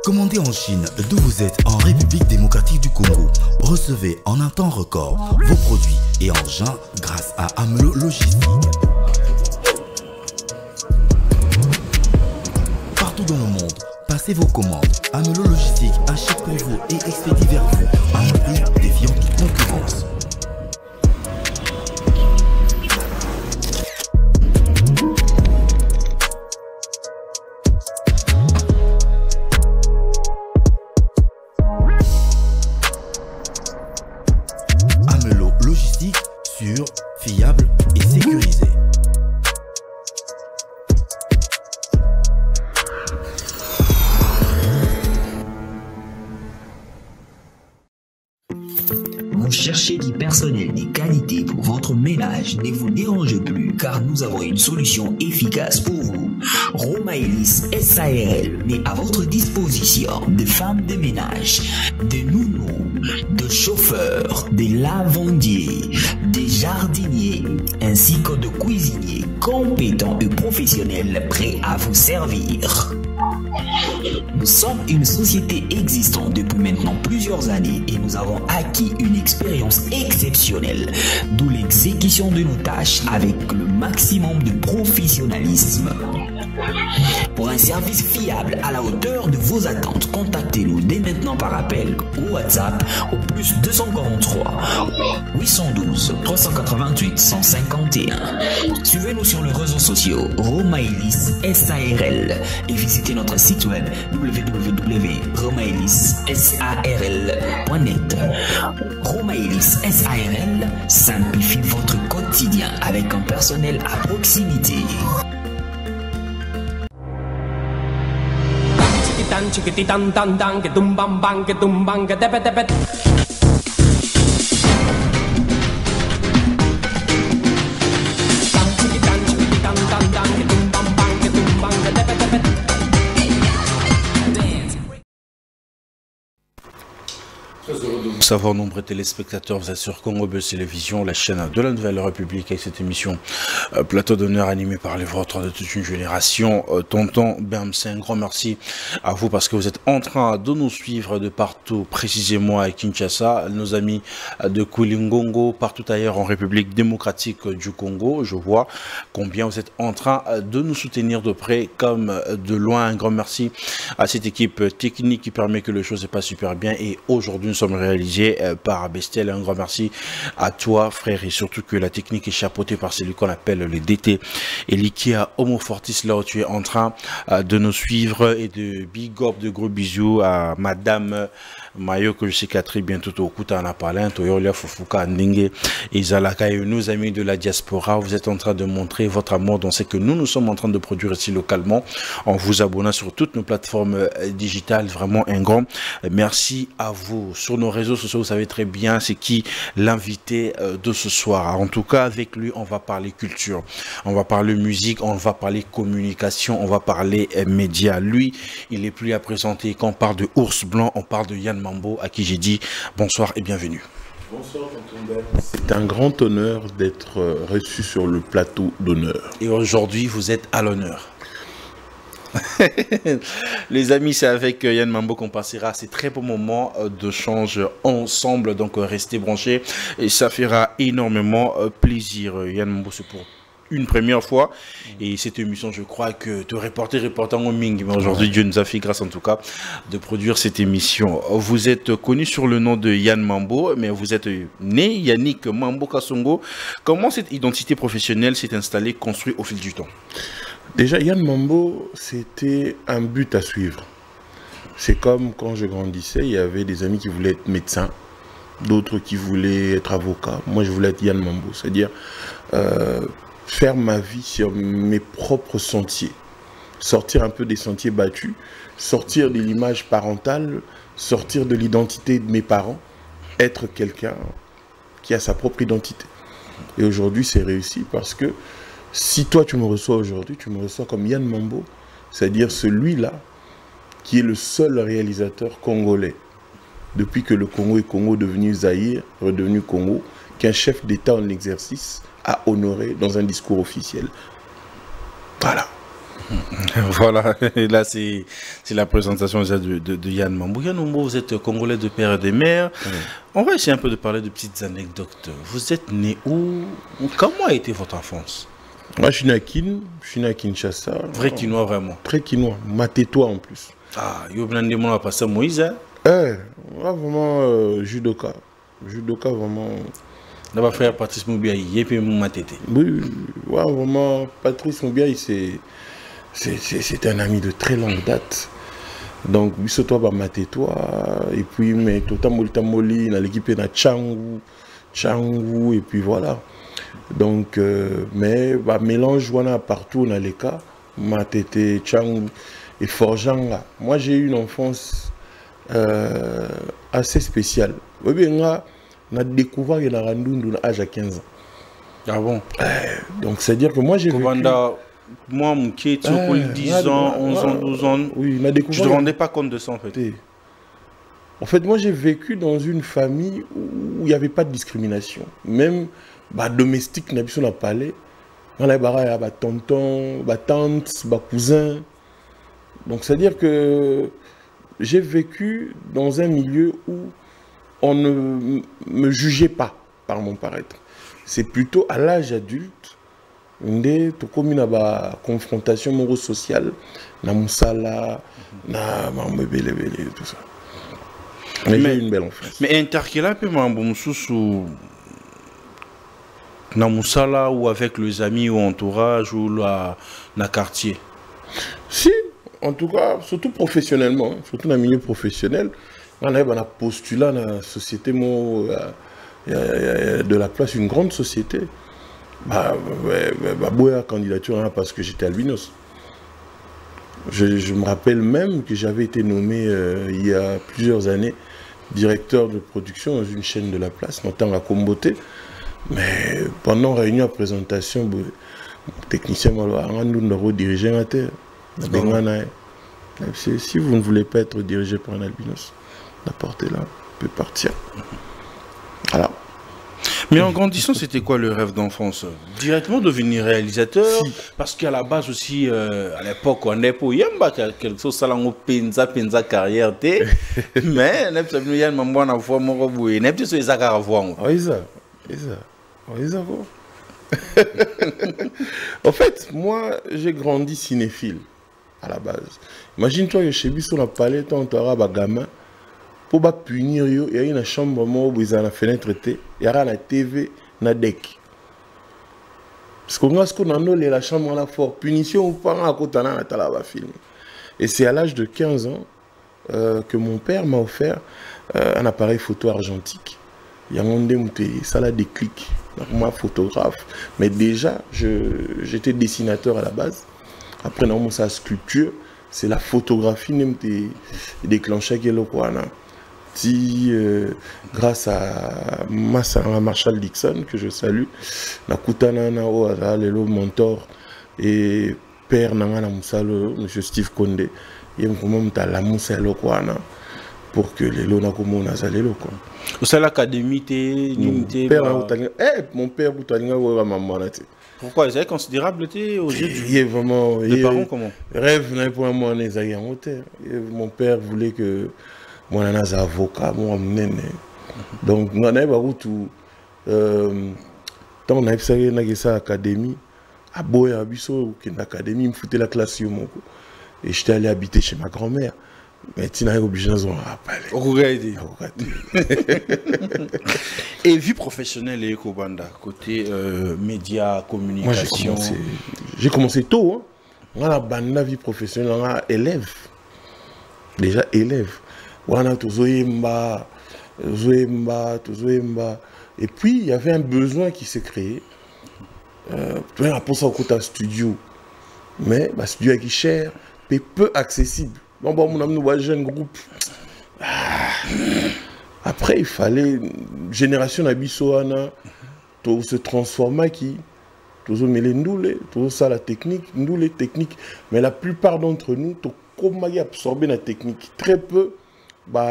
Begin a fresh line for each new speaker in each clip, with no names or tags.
Commandez en Chine, d'où vous êtes en République démocratique du Congo. Recevez en un temps record vos produits et engins grâce à Amelo Logistique. Partout dans le monde, passez vos commandes. Amelo Logistique achète pour vous et expédie vers vous à un prix défiant toute concurrence. Amelo Logistique, sûr, fiable et sécurisé.
Vous cherchez du personnel de qualité pour votre ménage, ne vous dérangez plus car nous avons une solution efficace pour vous. Romaelis SARL met à votre disposition des femmes de ménage, des nounous, des chauffeurs, des lavandiers, des jardiniers, ainsi que de cuisiniers compétents et professionnels prêts à vous servir. Nous sommes une société existante depuis maintenant plusieurs années et nous avons acquis une expérience exceptionnelle, d'où l'exécution de nos tâches avec le maximum de professionnalisme. Pour un service fiable à la hauteur de vos attentes, contactez-nous dès maintenant par appel ou WhatsApp au plus 243 812 388 151. Suivez-nous sur les réseaux sociaux Romaelis SARL et visitez notre site web www.romaelissarl.net. Romaelis SARL simplifie votre quotidien avec un personnel à proximité.
Chiquititan tan tan que tumban ban que tepe tepe.
Savoir nombreux téléspectateurs, vous êtes sur Congo Buzz Télévision, la chaîne de la Nouvelle République, avec cette émission plateau d'honneur animé par les vôtres de toute une génération. Tonton Bermse, un grand merci à vous parce que vous êtes en train de nous suivre de partout, précisément à Kinshasa, nos amis de Koulingongo, partout ailleurs en République démocratique du Congo. Je vois combien vous êtes en train de nous soutenir de près comme de loin. Un grand merci à cette équipe technique qui permet que les choses se passent super bien, et aujourd'hui nous sommes réalisés par Bestel. Un grand merci à toi frère, et surtout que la technique est chapeautée par celui qu'on appelle le DT et l'IKEA Homo Fortis, là où tu es en train de nous suivre, et de big up, de gros bisous à madame Mayo que je sais qu'à très bientôt au Kuta na Palin, Toyolia Fufuka Ndenge et Zalaka, et nos amis de la diaspora. Vous êtes en train de montrer votre amour dans ce que nous sommes en train de produire ici localement en vous abonnant sur toutes nos plateformes digitales. Vraiment un grand merci à vous. Sur nos réseaux sociaux, vous savez très bien c'est qui l'invité de ce soir. En tout cas, avec lui, on va parler culture, on va parler musique, on va parler communication, on va parler médias. Lui, il est plus à présenter. Quand on parle de Ours Blanc, on parle de Yann Mambo, à qui j'ai dit bonsoir et bienvenue.
Bonsoir, tonton Ben. C'est un grand honneur d'être reçu sur le plateau d'honneur.
Et aujourd'hui, vous êtes à l'honneur. Les amis, c'est avec Yann Mambo qu'on passera ces très beaux moments de change ensemble, donc restez branchés et ça fera énormément plaisir. Yann Mambo, c'est pour une première fois, et cette émission, je crois que te reporter en Ming, mais aujourd'hui Dieu nous a fait grâce en tout cas de produire cette émission. Vous êtes connu sur le nom de Yann Mambo, mais vous êtes né Yannick Mambo Kasongo. Comment cette identité professionnelle s'est installée, construite au fil du temps?
Déjà, Yann Mambo, c'était un but à suivre. C'est comme quand je grandissais, il y avait des amis qui voulaient être médecins, d'autres qui voulaient être avocats. Moi, je voulais être Yann Mambo, c'est-à-dire faire ma vie sur mes propres sentiers, sortir un peu des sentiers battus, sortir de l'image parentale, sortir de l'identité de mes parents, être quelqu'un qui a sa propre identité. Et aujourd'hui, c'est réussi parce que si toi, tu me reçois aujourd'hui, tu me reçois comme Yann Mambo, c'est-à-dire celui-là qui est le seul réalisateur congolais, depuis que le Congo est Congo devenu Zaïre, redevenu Congo, qu'un chef d'État en exercice a honoré dans un discours officiel. Voilà.
Voilà, et là c'est la présentation déjà de Yann Mambou. Yann Mambou, vous êtes Congolais de père et de mère. On va essayer un peu de parler de petites anecdotes. Vous êtes né où? Comment a été votre enfance?
Moi, je suis né à Kinshasa.
Vrai Kinois, vraiment.
Très Kinois, matétois en plus.
Ah, vous avez demandé à Moïse, hein?
Vraiment judoka. Judoka, vraiment.
D'abord, frère Patrice Moubiaï, et puis Moumatete.
Oui, ouais, vraiment, Patrice Moubiaï, c'est un ami de très longue date. Donc, toi bah, matétois, et puis, mais Tamoli, dans l'équipe de Tchangou, et puis voilà. Donc, mais, bah, mélange, voilà, partout, dans les cas, Matete, Tchangou et Forjanga. Moi, j'ai eu une enfance assez spéciale. Oui, bien, on a découvert qu'il y a un âge à 15 ans.
Ah bon?
Donc, c'est-à-dire que moi, j'ai vécu...
Moi, mon qui est 10 ans, 11 ans, 12 ans,
oui, on a découvert...
je ne te rendais pas compte de ça, en fait.
En fait, moi, j'ai vécu dans une famille où il n'y avait pas de discrimination. Même bah, domestique, on a parlé. On a bah, tonton, bah, tante, bah, cousin. Donc, c'est-à-dire que j'ai vécu dans un milieu où on ne me jugeait pas par mon paraître. C'est plutôt à l'âge adulte, tout comme une confrontation morale-sociale, na musala, na mambele, tout ça. Mais j'ai eu une belle enfance.
Mais intercala peu mamboumsous na musala ou avec les amis ou entourage ou na quartier.
Si, en tout cas, surtout professionnellement, surtout dans le milieu professionnel. On a un postulat dans la société de la place, une grande société. Bah, candidature parce que j'étais albinos. Je me rappelle même que j'avais été nommé il y a plusieurs années directeur de production dans une chaîne de la place, notamment à Komboté. Mais pendant la réunion à présentation, le technicien m'a dirigé à terre. Si vous ne voulez pas être dirigé par un albinos, la porte est là, on peut partir. Voilà.
Mais en grandissant, c'était quoi le rêve d'enfance? Directement devenir réalisateur? Si. Parce qu'à la base aussi, à l'époque, on n'est pas quelque chose ça penza carrière, mais n'est pas bien maman na voix mon robot, n'est pas sur les accords voix.
En fait, moi, j'ai grandi cinéphile à la base. Imagine-toi que chez Bissot, on a parlé tant de gamin. Pour punir, il y a une chambre où il y a une fenêtre, il y a une TV, une deck. Parce qu'on a la chambre la fort. Punition ou pas, à côté de film. Et c'est à l'âge de 15 ans que mon père m'a offert un appareil photo argentique. Il y a un ça l'a déclic. Moi, photographe. Mais déjà, j'étais dessinateur à la base. Après, on a commencé à sculpture. C'est la photographie qui déclenchait le quoi. Grâce à Marshall Dixon, que je salue, le mentor et père M. Steve Condé, il y a la pour que les lots n'aient pas
c'est l'académie
mon père
pourquoi c'est considérable aux yeux
des
parents comment
rêve pour moi mon père voulait que moi je suis avocat donc on a tout tant on a fait ça académie à Boya Abisso qui est académie me foutait la classe et j'étais allé habiter chez ma grand-mère. Mais tu n'as obligé à parler.
Et vie professionnelle et Kobanda, côté médias, communication.
Moi j'ai commencé tôt. On a la vie professionnelle, on a élève. Déjà élève. On a tout Zoemba. Et puis il y avait un besoin qui s'est créé. Pour ça on a un studio. Mais le studio est cher, mais peu accessible. Bon, on a un jeune groupe. Après, il fallait génération d'Abissoana, tout se transformer qui, tout se mêler tout ça la technique, nous les techniques. Mais la plupart d'entre nous, tout comme absorber la technique. Très peu,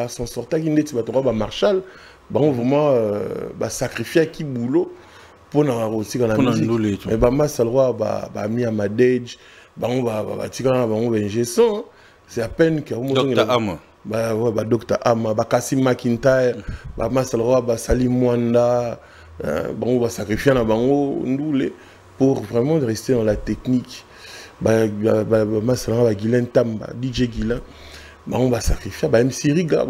s'en sortir qui n'est pas Marshall, on vraiment sacrifier qui boulot pour nous aussi dans la musique. Mais ça le roi mis à Madage. c'est à peine que
Dr. Ama.
Dr. Ama, Kassim McIntyre, Masalroa, Salim Mwanda, sacrifier pour vraiment rester dans la technique. Masalroa, Guylaine Tamba, DJ Guylaine, on va sacrifier, MC Riga,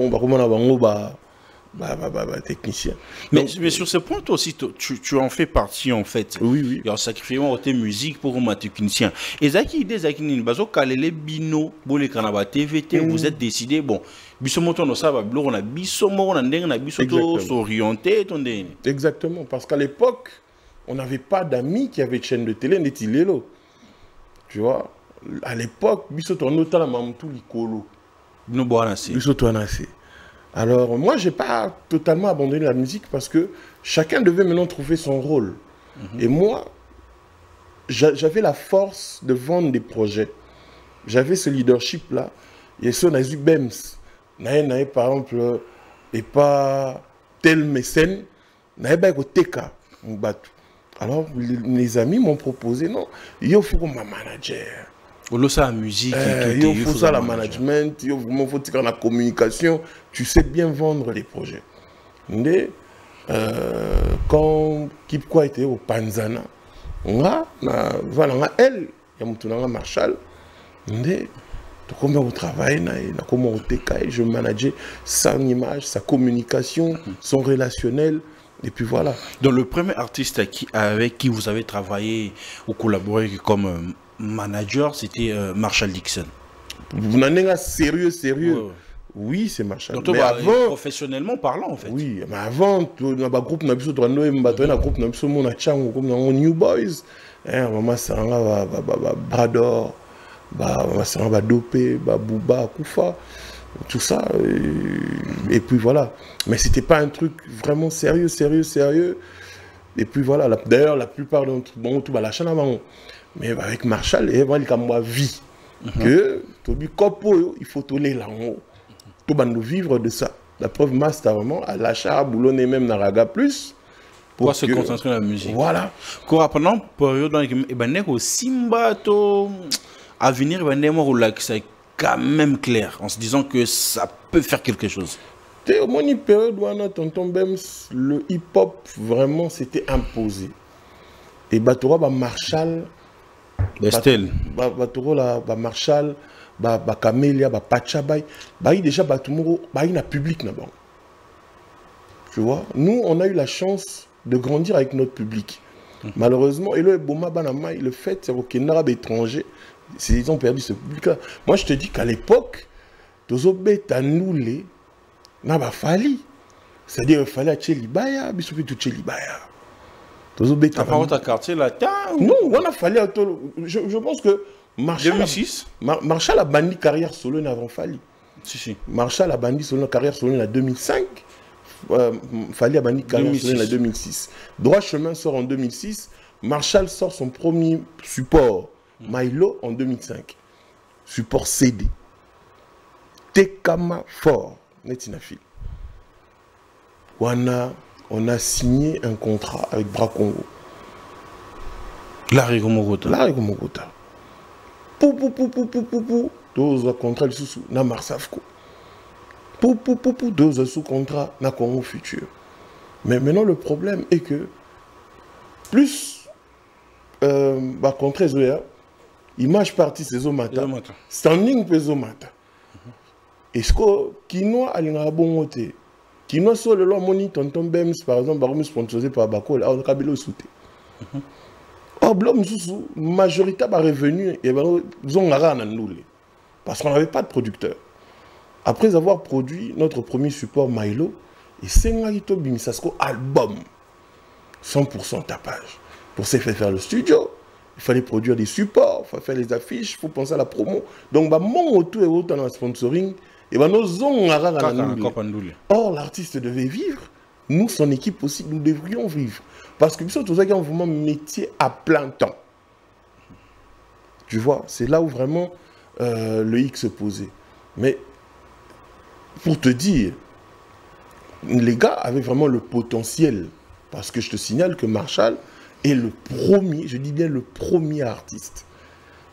technicien.
Mais sur ce point, toi aussi, tu en fais partie en fait.
Oui, oui.
Il y a un sacrifiement de musique pour un technicien. Et Zaki, Bino, TVT, vous êtes décidé, bon, on a orienté.
Exactement, parce qu'à l'époque, on n'avait pas d'amis qui avaient de chaîne de télé, tu vois, à l'époque, alors, moi, je n'ai pas totalement abandonné la musique parce que chacun devait maintenant trouver son rôle. Et moi, j'avais la force de vendre des projets. J'avais ce leadership-là. Et ça, on a eu BEMS. Par exemple, et pas tel mécène, on a eu TK. Alors, les amis m'ont proposé, non, il faut que ma manager.
Il faut la musique,
il faut ça, la management, il faut la communication. Tu sais bien vendre les projets. Mais quand Kipkwa était au Panzana, on a elle, il y a Marshall. Mais comment on travaille, comment on travaille, je manageais son image, sa communication, son relationnel. Et puis voilà.
Donc le premier artiste avec qui vous avez travaillé ou collaboré comme manager, c'était Marshall Dixon.
Vous n'en êtes pas sérieux.
Ouais.
Oui, c'est Marshall.
Donc, mais avant, professionnellement parlant, en fait.
Oui, mais avant, dans le groupe, on a un New Boys. Maman Saranga, Brador, Maman Saranga, Dopé, Bouba, Koufa, tout ça. Et puis voilà. Mais c'était pas un truc vraiment sérieux. Et puis voilà. D'ailleurs, la plupart d'entre eux, tout la chaîne avant. Mais avec Marshall, il y a une vie. Que, il faut tolérer là-haut. Tout le monde vivre de ça. La preuve, master vraiment, à l'achat, à Boulon et même Naraga plus.
Pour se concentrer sur la musique.
Voilà.
Pendant période où il y a Simba, à venir, c'est quand même clair, en se disant que ça peut faire quelque chose.
Au moins, une période où on a tonton Bems, le hip-hop vraiment s'était imposé. Et Batoura, Marshall.
Bestel.
Batoura, Marshall. Camélia, Pachabay, déjà il a public là-bas. Tu vois, nous on a eu la chance de grandir avec notre public. Malheureusement, et le fait c'est qu'un arabe étranger, ils ont perdu ce public-là. Moi je te dis qu'à l'époque, c'est-à-dire il fallait Tchelibaya,
quartier là.
Non, on a fallu. Je pense que Marshall
2006.
Marshall a banni carrière solo avant Fali.
Si.
Marshall a banni carrière solo en 2005. Fali a banni carrière solo en 2006. Droit Chemin sort en 2006. Marshall sort son premier support, Milo, en 2005. Support CD. Tekama Fort, Netinafil. On a signé un contrat avec Bra Congo.
Larry Gomogota.
Deux contrats sous na Marsafco. Deux sous contrat na Congo Futur. Mais maintenant le problème est que plus contrat Zoya, image partie c'est Zomata, standing pe Zomata. Est-ce que Kinoa a une bon côté? Kinoa sur le long moni tonton Bems par exemple, baromi sponsorisé par Bako, là on a kabelo souté. Or, majorité de revenus, parce qu'on n'avait pas de producteur. Après avoir produit notre premier support Milo, et c'est un album 100% tapage. Pour ça, il fallait faire le studio, il fallait produire des supports, il fallait faire les affiches, il faut penser à la promo. Donc, mon retour est autant dans le sponsoring, et or, l'artiste devait vivre, nous, son équipe aussi, nous devrions vivre. Parce que nous sommes tous un vraiment métier à plein temps. Tu vois, c'est là où vraiment le X se posait. Mais pour te dire, les gars avaient vraiment le potentiel. Parce que je te signale que Marshall est le premier, je dis bien le premier artiste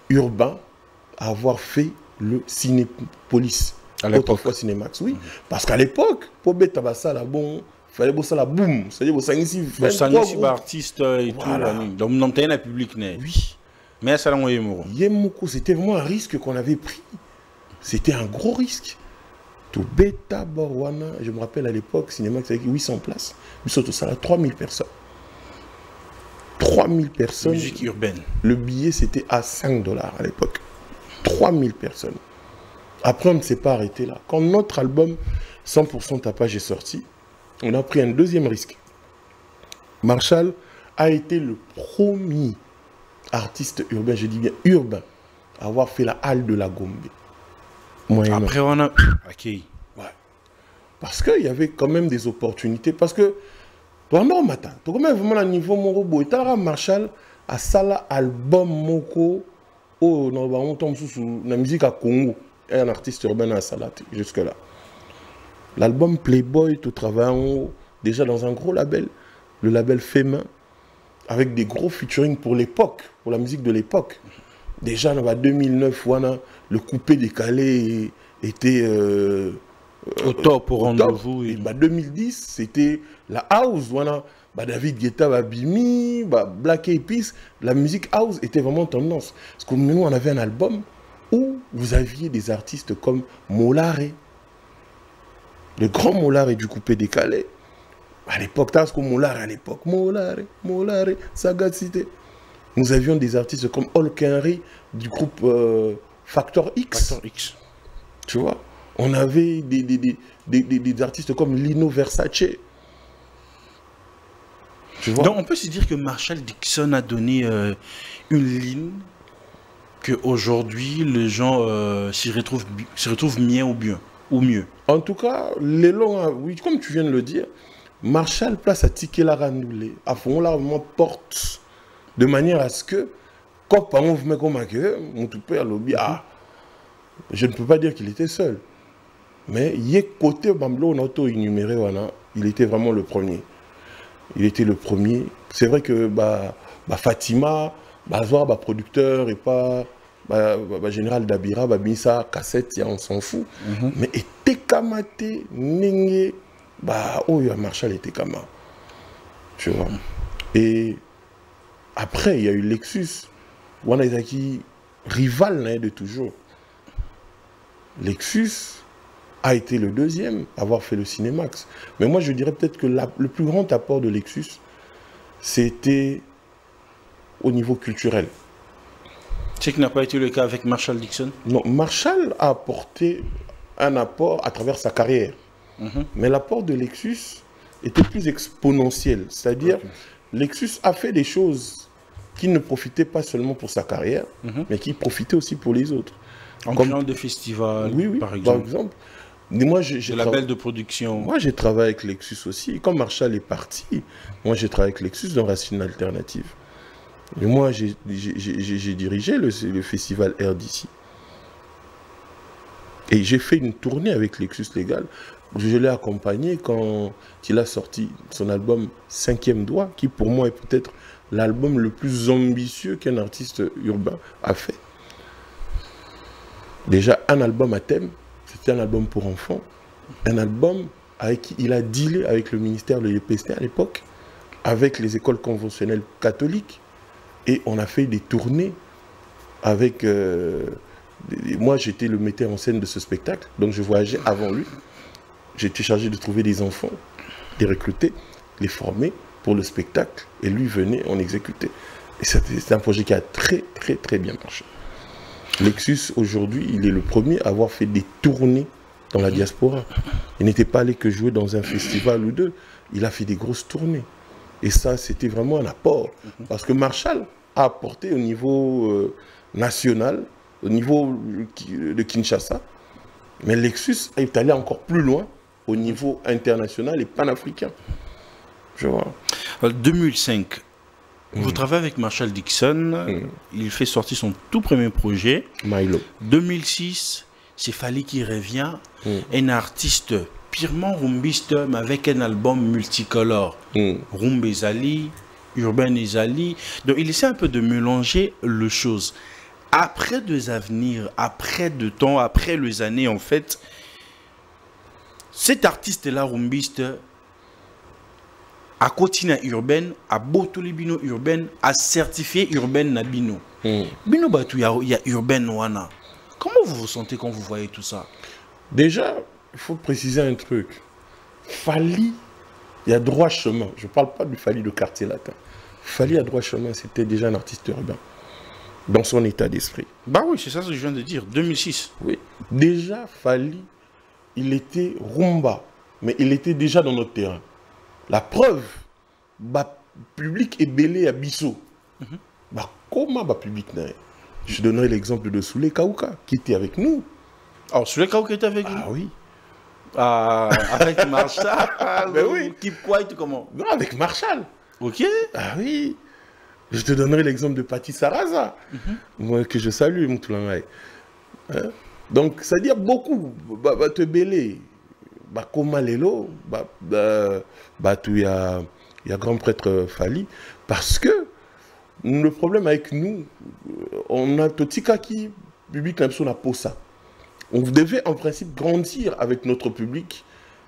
urbain à avoir fait le Cinépolis. Autrefois Cinémax, oui. Parce qu'à l'époque, pour mettre ça là, bon, il fallait bosser la boum. C'est-à-dire, vous ici,
artiste et voilà. Tout. Donc, nous avons un public.
Oui.
Mais ça,
c'était vraiment un risque qu'on avait pris. C'était un gros risque. Tout bêta, Borwana, je me rappelle à l'époque, Cinémax avec 800 places. Mais surtout ça, là, 3000 personnes. 3000 personnes.
Musique urbaine.
Le billet, c'était à $5 à l'époque. 3000 personnes. Après, on ne s'est pas arrêté là. Quand notre album 100% Tapage est sorti, on a pris un deuxième risque. Marshall a été le premier artiste urbain, je dis bien urbain, à avoir fait la halle de la Gombe.
Après, on a... Ok.
Ouais. Parce qu'il y avait quand même des opportunités. Parce que, non, matin, tu connais vraiment le niveau Morobo. Et tu Marshall a sala album Moko, oh, on tombe sous la musique à Congo. Et un artiste urbain à Salat, jusque-là. L'album Playboy, tout travaillant déjà dans un gros label, le label Fémin, avec des gros featuring pour l'époque, pour la musique de l'époque. Déjà, en 2009, le coupé décalé était
au top, au rendez-vous.
Et 2010, c'était la house. David Guetta, Bimi, Black Eyed Peas, la musique house était vraiment tendance. Parce que nous, on avait un album où vous aviez des artistes comme Molare, le grand Molare du coupé décalé. À l'époque, t'as ce que Molare à l'époque. Molare, Sagacité. Nous avions des artistes comme Hulk Henry du groupe Factor X.
Factor X.
Tu vois, on avait des artistes comme Lino Versace. Tu vois?
Donc on peut se dire que Marshall Dixon a donné une ligne qu'aujourd'hui les gens s'y retrouvent bien ou mieux.
En tout cas, les longs, oui, comme tu viens de le dire, Marshall place à ticket la randoulée, à fond là vraiment porte de manière à ce que quand on vous met comme mon tout père lobby, je ne peux pas dire qu'il était seul, mais il est côté Bamblo on auto énuméré, il était vraiment le premier. Il était le premier. C'est vrai que Fatima, producteur et pas général d'Abira, Missa, cassette, on s'en fout. Mais était kamate, nenge, Marshall était kama. Tu vois. Et après, il y a eu Lexus. Wana Izaki, rival de toujours. Lexus a été le deuxième à avoir fait le Cinémax. Mais moi, je dirais peut-être que le plus grand apport de Lexus, c'était au niveau culturel.
Ce qui n'a pas été le cas avec Marshall Dixon?
Non, Marshall a apporté un apport à travers sa carrière. Mais l'apport de Lexus était plus exponentiel. C'est-à-dire, Lexus a fait des choses qui ne profitaient pas seulement pour sa carrière, mais qui profitaient aussi pour les autres.
En créant des festivals, par exemple.
Moi,
des labels de production.
Moi, j'ai travaillé avec Lexus aussi. Et quand Marshall est parti, moi, j'ai travaillé avec Lexus dans Racine Alternative. Et moi, j'ai dirigé le festival RDC. Et j'ai fait une tournée avec Lexus Légal. Je l'ai accompagné quand il a sorti son album 5e Doigt, qui pour moi est peut-être l'album le plus ambitieux qu'un artiste urbain a fait. Déjà, un album à thème, c'était un album pour enfants, un album avec qui il a dealé avec le ministère de l'EPST à l'époque, avec les écoles conventionnelles catholiques, et on a fait des tournées avec... moi, j'étais le metteur en scène de ce spectacle, donc je voyageais avant lui. J'étais chargé de trouver des enfants, les recruter, les former pour le spectacle, et lui venait, on exécutait. Et c'était un projet qui a très, très, très bien marché. Lexus, aujourd'hui, il est le premier à avoir fait des tournées dans la diaspora. Il n'était pas allé que jouer dans un festival ou deux. Il a fait des grosses tournées. Et ça, c'était vraiment un apport. Parce que Marshall a apporté au niveau national, au niveau de Kinshasa. Mais Lexus est allé encore plus loin au niveau international et panafricain. Je vois.
2005. Vous travaillez avec Marshall Dixon, il fait sortir son tout premier projet.
Milo.
2006, c'est Fali qui revient, un artiste purement rumbiste, mais avec un album multicolore. Rumba Ezali, Urbain Ezali. Donc il essaie un peu de mélanger les choses. après des avenirs, après de temps, après les années, en fait, cet artiste-là, rumbiste, a continué urbaine, a botolé bino urbaine, a certifié urbaine na bino. Bino batu ya urbaine wana. Comment vous vous sentez quand vous voyez tout ça?
Déjà, il faut préciser un truc. Fali, il y a droit chemin. Je ne parle pas du Fali de quartier latin. Fali à droit chemin, c'était déjà un artiste urbain. Dans son état d'esprit.
Bah oui, c'est ça ce que je viens de dire. 2006.
Oui. Déjà, Fali, il était rumba. Mais il était déjà dans notre terrain. La preuve, bah, public est belé à Bissau. Bah, comment bah, public n'est? Je donnerai l'exemple de Soulé Kaouka, qui était avec nous.
Alors, Soulé Kaouka était avec nous?
Ah oui.
Avec Marshall.
Ben oui.
Keep Quiet, comment?
Non, avec Marshall.
Ok.
Ah oui. Je te donnerai l'exemple de Patti Saraza, moi, que je salue, Moutoulangaï. Hein? Donc, ça dit beaucoup. Bah, te belé. Bah, comment l'élo, il y a grand prêtre Fali, parce que le problème avec nous, on a tout petit cas qui public n'a pas ça. On devait en principe grandir avec notre public,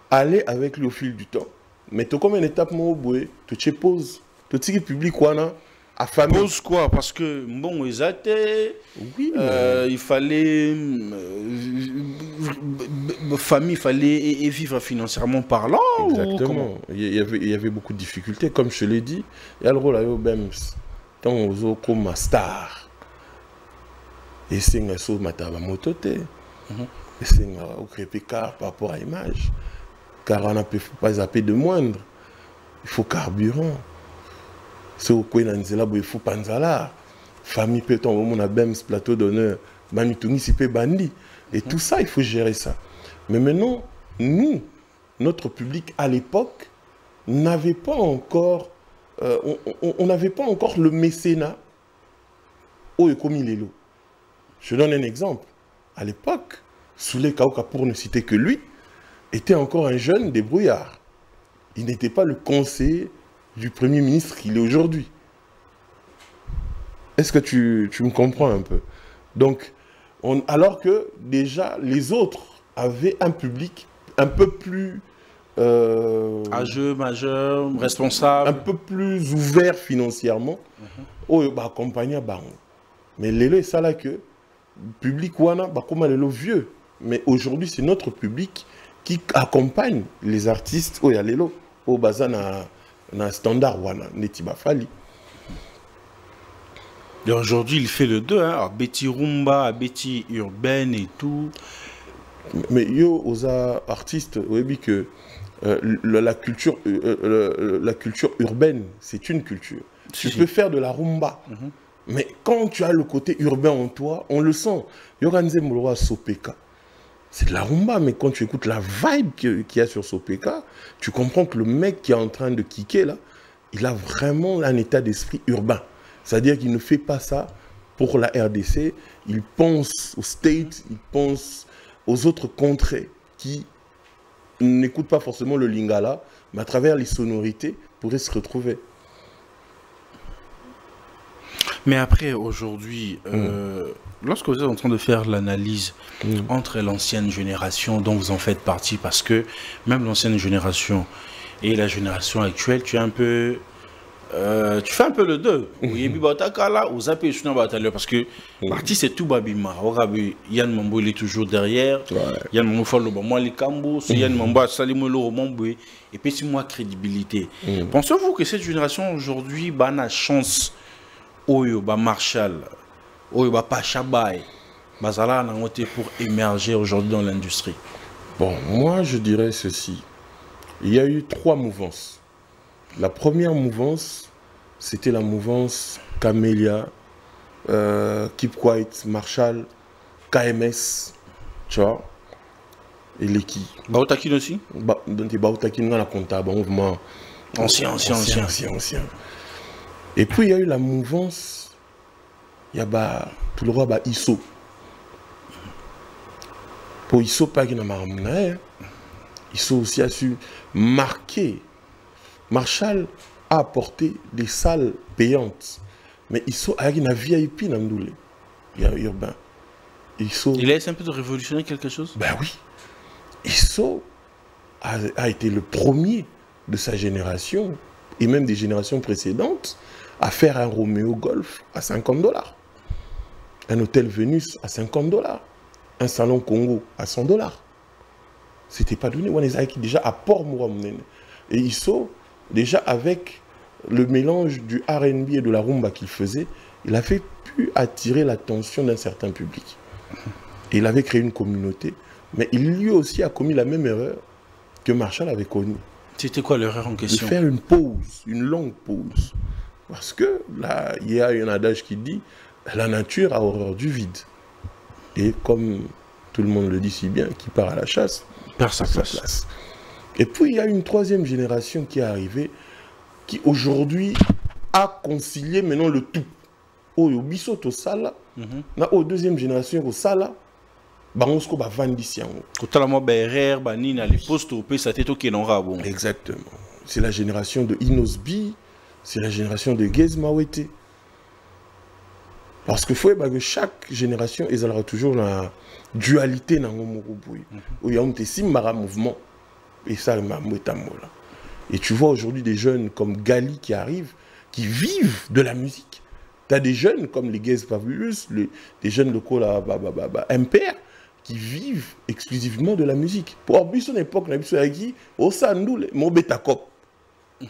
aller avec lui au fil du temps. Mais tu comme une étape tu te poses, tout petit public à famille.
Pose quoi? Parce que bon, ils étaient.
Oui.
Il fallait famille, il fallait vivre financièrement parlant.
Exactement. Il y avait beaucoup de difficultés, comme je l'ai dit. Il y a le rôle à Yobems, tant aux comme star. Et c'est un saut mataba motote. Et c'est un crépé car par rapport à l'image. Car on ne peut pas zapper de moindre. Il faut carburant. C'est au coin d'Anzela, il faut panzala. Famille peut tomber, on a BEMS, plateau d'honneur, Manitungi, Sipé, Bandi. Et tout ça, il faut gérer ça. Mais maintenant, nous, notre public à l'époque, n'avait pas encore, on n'avait pas encore le mécénat au Ekomilelo. Je donne un exemple. À l'époque, Soulé Kaouka, pour ne citer que lui, était encore un jeune débrouillard. Il n'était pas le conseiller du Premier ministre qu'il est aujourd'hui. Est-ce que tu me comprends un peu? Donc, alors que déjà les autres avaient un public un peu plus...
âgeux, majeur, responsable.
Un peu plus ouvert financièrement. Accompagné. Mais l'élo est ça là que public wana, comme l'élo vieux. Mais aujourd'hui, c'est notre public qui accompagne les artistes. Il y a l'élo. Au bazar na standard wana netiba Fali.
Et aujourd'hui, il fait le deux, hein, Betty Rumba, Betty urbaine et tout.
Mais yo, aux artistes, vous voyez que la culture urbaine, c'est une culture. Tu peux faire de la rumba, mais quand tu as le côté urbain en toi, on le sent. Yoranze Moloa Sopeka. C'est de la rumba, mais quand tu écoutes la vibe qu'il y a sur Sopeka, tu comprends que le mec qui est en train de kicker là, il a vraiment un état d'esprit urbain. C'est-à-dire qu'il ne fait pas ça pour la RDC, il pense aux States, il pense aux autres contrées qui n'écoutent pas forcément le lingala, mais à travers les sonorités, pourraient se retrouver.
Mais après, aujourd'hui, lorsque vous êtes en train de faire l'analyse entre l'ancienne génération dont vous en faites partie, parce que même l'ancienne génération et la génération actuelle, tu es un peu... tu fais un peu le deux. Parce que l'artiste c'est tout babima. Yann Mambo il est toujours derrière. Yann Mambo fait le moi les cambo, Yann Mambo Salimou le Mambo et puis c'est moi crédibilité. Pensez-vous que cette génération aujourd'hui a chance Oyo ba Marshall, Oyo ba Pachabay, Bazala n'a été pour émerger aujourd'hui dans l'industrie?
Bon, moi je dirais ceci. Il y a eu 3 mouvances. La première mouvance, c'était la mouvance Camélia, Keep Quiet, Marshall, KMS, tu vois, et Leki.
Baotakin aussi?
Baotakin dans la comptable, mouvement
ancien.
Et puis il y a eu la mouvance, il y a tout le roi ISO. Pour ISO, pas qu'il y a ISO aussi a su marquer. Marshall a apporté des salles payantes, mais ISO a une VIP. il y a urbain.
Il a essayé un peu de révolutionner quelque chose?
Ben oui. Isso a été le premier de sa génération, et même des générations précédentes, à faire un Romeo Golf à 50 $, un hôtel Vénus à 50 $, un salon Congo à 100 $. C'était pas donné. On est déjà à Port-Mouramounene. Et Isso, déjà avec le mélange du R&B et de la rumba qu'il faisait, il avait pu attirer l'attention d'un certain public. Et il avait créé une communauté, mais il lui aussi a commis la même erreur que Marshall avait connue.
C'était quoi l'erreur en question?
De faire une pause, une longue pause. Parce que là, il y a un adage qui dit la nature a horreur du vide. Et comme tout le monde le dit si bien, qui part à la chasse,
perd sa place.
Et puis il y a une troisième génération qui est arrivée, qui aujourd'hui a concilié maintenant le tout. Au biso to sala, na au deuxième génération au sala, bangosko ba vandisi yango.
Totalement berrer, banina les postes au pays ça t'est ok non bon.
Exactement. C'est la génération de Inosbi, c'est la génération de Gez Mawete. Parce que faut que chaque génération ils aura toujours la dualité dans le mouvement. Il y a un petit mouvement et ça m'a moula. Et tu vois aujourd'hui des jeunes comme Gali qui arrivent, qui vivent de la musique. Tu as des jeunes comme les Gez Fabulous, des jeunes locaux là, MPR, qui vivent exclusivement de la musique. Pour son époque, on a vu qui au Sandoul, mon Betakop.
Tu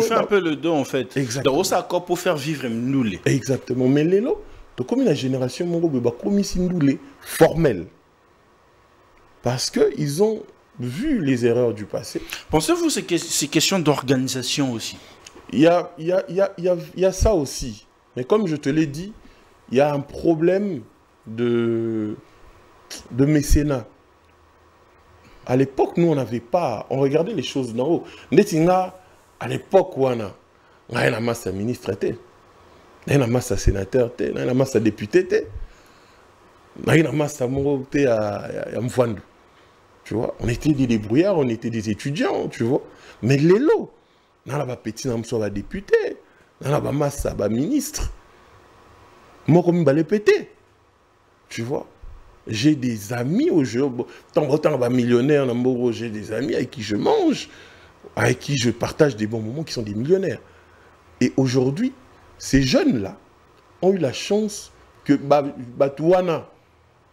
fais un peu le dos en fait.
Exactement.
Dans pour faire vivre Mnoulé.
Exactement. Mais les lots, comme la génération comme Sindoulé formelle. Parce qu'ils ont vu les erreurs du passé.
Pensez-vous que c'est question d'organisation aussi?
Il y a ça aussi. Mais comme je te l'ai dit, il y a un problème de mécénat. À l'époque, nous, on n'avait pas... On regardait les choses d'en haut. À l'époque, on a un masse ministre, on a un masse sénateur, on a un masse député, on a un masse à Mfwandu. Tu vois, on était des débrouillards, on était des étudiants, tu vois. Mais les lots, on a un petit député, on a un masse ministre. Moi, comme je pété. Tu vois. J'ai des amis aujourd'hui, tant millionnaire, j'ai des amis avec qui je mange, avec qui je partage des bons moments qui sont des millionnaires. Et aujourd'hui, ces jeunes-là ont eu la chance que Batouana,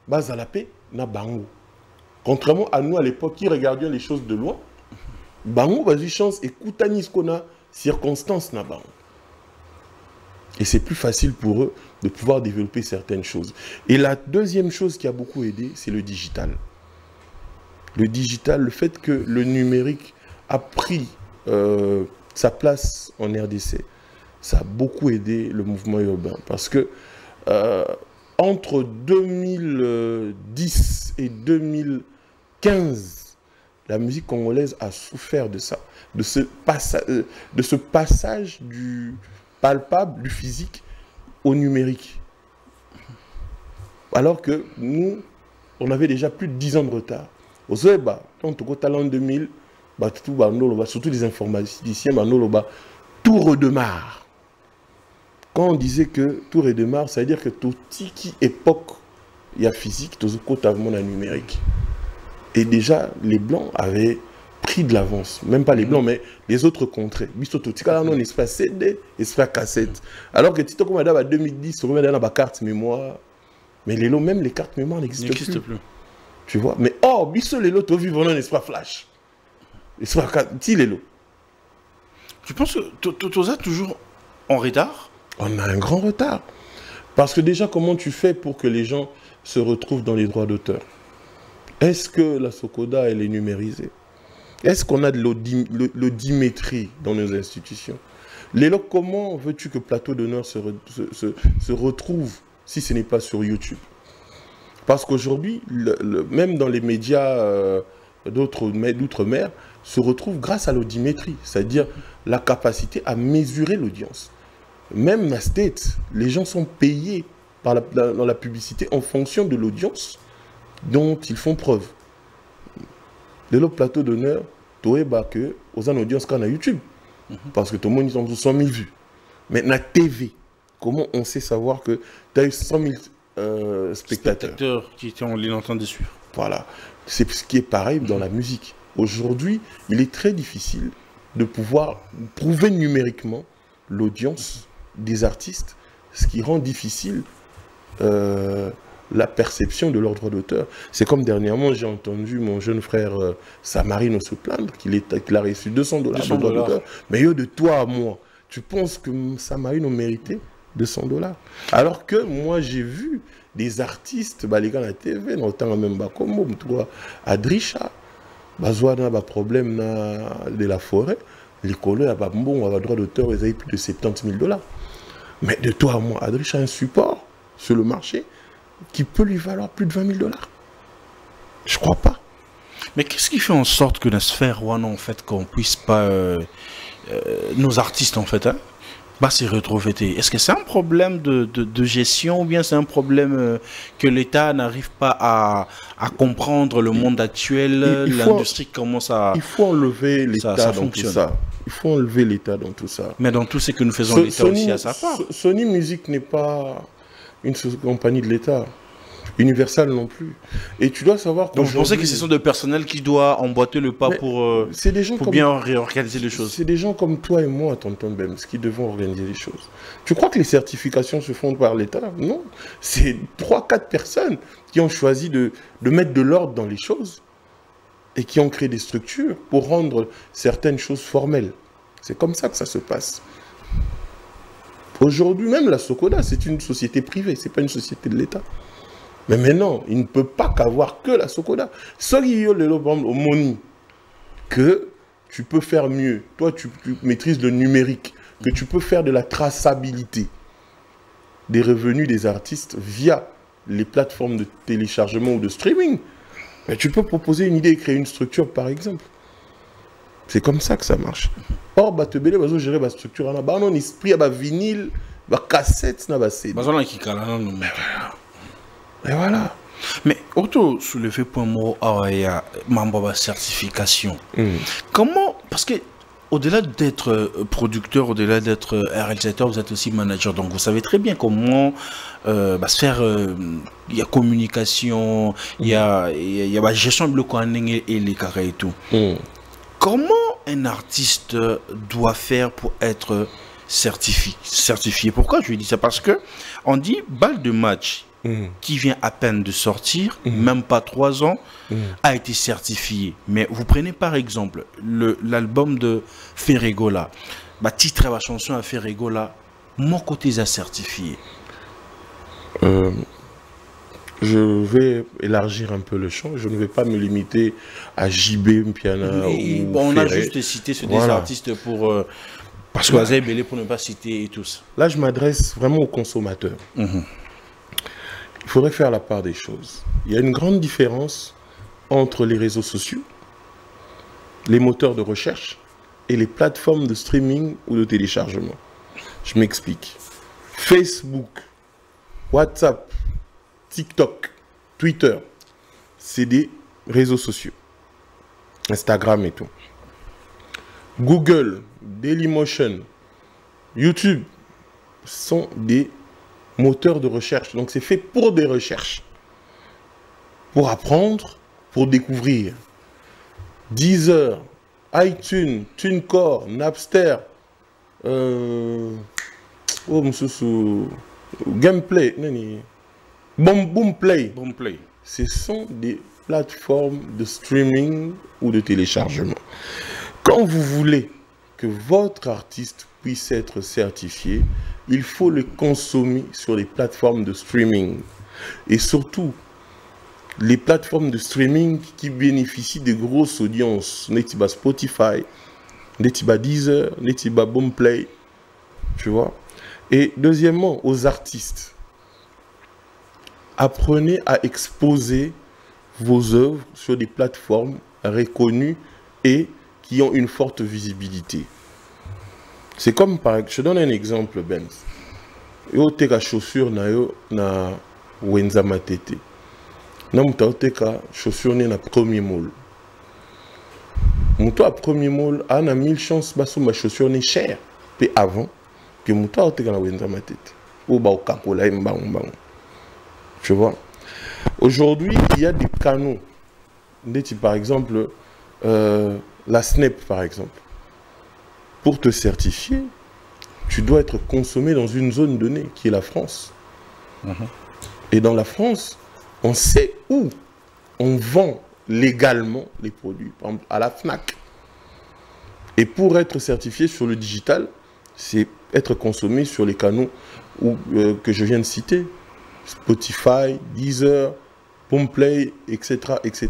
Bazalapé, na Bango. Contrairement à nous à l'époque qui regardions les choses de loin, Bango a eu chance et Koutani Skona, circonstance na Bango. Et c'est plus facile pour eux de pouvoir développer certaines choses. Et la deuxième chose qui a beaucoup aidé, c'est le digital. Le digital, le fait que le numérique a pris sa place en RDC, ça a beaucoup aidé le mouvement urbain. Parce que entre 2010 et 2015, la musique congolaise a souffert de ça, de ce passage du palpable, du physique au numérique. Alors que nous, on avait déjà plus de 10 ans de retard. Au Zoéba, quand on est en 2000, surtout les informaticiens, tout redémarre. Quand on disait que tout redémarre, ça veut dire que tout qui époque, il y a physique, tout ce côté avant la numérique. Et déjà, les Blancs avaient pris de l'avance, même pas les Blancs, mais les autres contrées. Non, espace CD, espace cassette. Alors que Tito comme en 2010, on a carte mémoire, mais les lots, même les cartes mémoire n'existent plus. Tu vois, mais biso les lots, tu vis vraiment un espace flash. Espace les lots.
Tu penses que tu as toujours en retard?
On a un grand retard. Parce que déjà, comment tu fais pour que les gens se retrouvent dans les droits d'auteur? Est-ce que la Sokoda, elle est numérisée? Est-ce qu'on a de l'audimétrie dans nos institutions? Lélo, comment veux-tu que Plateau d'honneur se retrouve si ce n'est pas sur YouTube? Parce qu'aujourd'hui, même dans les médias d'outre-mer, se retrouve grâce à l'audimétrie, c'est-à-dire la capacité à mesurer l'audience. Même la State, les gens sont payés dans la publicité en fonction de l'audience dont ils font preuve. Le Plateau d'honneur, tu es que aux audiences qu'on a YouTube. Parce que tout le monde, ils ont 100 000 vues. Mais la TV, comment on sait savoir que tu as eu 100 000 spectateurs
qui étaient en ligne en train de suivre.
Voilà. C'est ce qui est pareil dans la musique. Aujourd'hui, il est très difficile de pouvoir prouver numériquement l'audience des artistes, ce qui rend difficile la perception de leur droit d'auteur. C'est comme dernièrement, j'ai entendu mon jeune frère Samarino se plaindre qu'il a reçu $200 de droit d'auteur. Mais de toi à moi, tu penses que Samarino méritait $200? Alors que moi, j'ai vu des artistes, les gars à la TV, dans le temps même, comme Adricha, Bazouana, problème de la forêt, les collègues, bon, le droit d'auteur, ils avaient plus de $70 000. Mais de toi à moi, Adricha a un support sur le marché qui peut lui valoir plus de $20 000. Je crois pas.
Mais qu'est-ce qui fait en sorte que la sphère Wana, en fait, qu'on puisse pas, nos artistes, en fait, s'y retrouver? Est-ce que c'est un problème de gestion ou bien c'est un problème que l'État n'arrive pas à comprendre le monde actuel, l'industrie commence à...
Il faut enlever l'État dans tout ça. Il faut enlever l'État dans tout ça.
Mais dans tout ce que nous faisons, l'État aussi à sa part.
Sony Music n'est pas une compagnie de l'État. Universal non plus. Et tu dois savoir que...
Donc vous pensez que ce sont des personnels qui doivent emboîter le pas pour bien réorganiser les choses?
C'est des gens comme toi et moi, Tonton Bems, qui devons organiser les choses. Tu crois que les certifications se font par l'État? Non. C'est 3-4 personnes qui ont choisi de mettre de l'ordre dans les choses et qui ont créé des structures pour rendre certaines choses formelles. C'est comme ça que ça se passe. Aujourd'hui, même la Sokoda, c'est une société privée, c'est pas une société de l'État. Mais maintenant, il ne peut pas qu'avoir que la Sokoda. Ce qui est le Moni, que tu peux faire mieux. Toi, tu maîtrises le numérique, que tu peux faire de la traçabilité des revenus des artistes via les plateformes de téléchargement ou de streaming. Mais tu peux proposer une idée et créer une structure, par exemple. C'est comme ça que ça marche. Or, tu peux gérer la structure. Tu as un esprit, un vinyle, une cassette, une CD. Et voilà.
Mais auto soulevé pour moi, il y a membre certification. Comment, parce que au-delà d'être producteur, au-delà d'être réalisateur, vous êtes aussi manager. Donc vous savez très bien comment se faire. Il y a communication, il y a la gestion de l'eau et les carrés et tout. Comment un artiste doit faire pour être certifié? Pourquoi je lui dis ça? Parce que on dit balle de match. Qui vient à peine de sortir, même pas 3 ans, a été certifié. Mais vous prenez par exemple l'album de Ferregola, titre la chanson à Ferregola, mon côté est certifié.
Je vais élargir un peu le champ. Je ne vais pas me limiter à JB, Mpiana ou
on a juste cité des artistes pour... parce que vous avez belé pour ne pas citer et tous.
Là, je m'adresse vraiment aux consommateurs. Il faudrait faire la part des choses. Il y a une grande différence entre les réseaux sociaux, les moteurs de recherche et les plateformes de streaming ou de téléchargement. Je m'explique. Facebook, WhatsApp, TikTok, Twitter, c'est des réseaux sociaux. Instagram et tout. Google, Dailymotion, YouTube sont des moteur de recherche. Donc c'est fait pour des recherches. Pour apprendre, pour découvrir. Deezer, iTunes, TuneCore, Napster, Gameplay, Boomplay. Ce sont des plateformes de streaming ou de téléchargement. Quand vous voulez que votre artiste puisse être certifié, il faut le consommer sur les plateformes de streaming. Et surtout, les plateformes de streaming qui bénéficient de grosses audiences. Netiba Spotify, Netiba Deezer, Netiba Boomplay. Tu vois. Et deuxièmement, aux artistes. Apprenez à exposer vos œuvres sur des plateformes reconnues et qui ont une forte visibilité. C'est comme, je te donne un exemple, Ben. Yo teka chaussure na yo na Wenza Matete. Na muta teka chaussure na premier mall. Muta premier mall a 1000 chances baso ma chaussure n'est chère. Puis avant que muta teka na Wenza Matete. au Kakola, tu vois. Aujourd'hui, il y a des canaux. Par exemple, la SNEP, par exemple. Pour te certifier, tu dois être consommé dans une zone donnée, qui est la France. Et dans la France, on sait où on vend légalement les produits. Par exemple, à la FNAC. Et pour être certifié sur le digital, c'est être consommé sur les canaux que je viens de citer. Spotify, Deezer, Boomplay, etc., etc.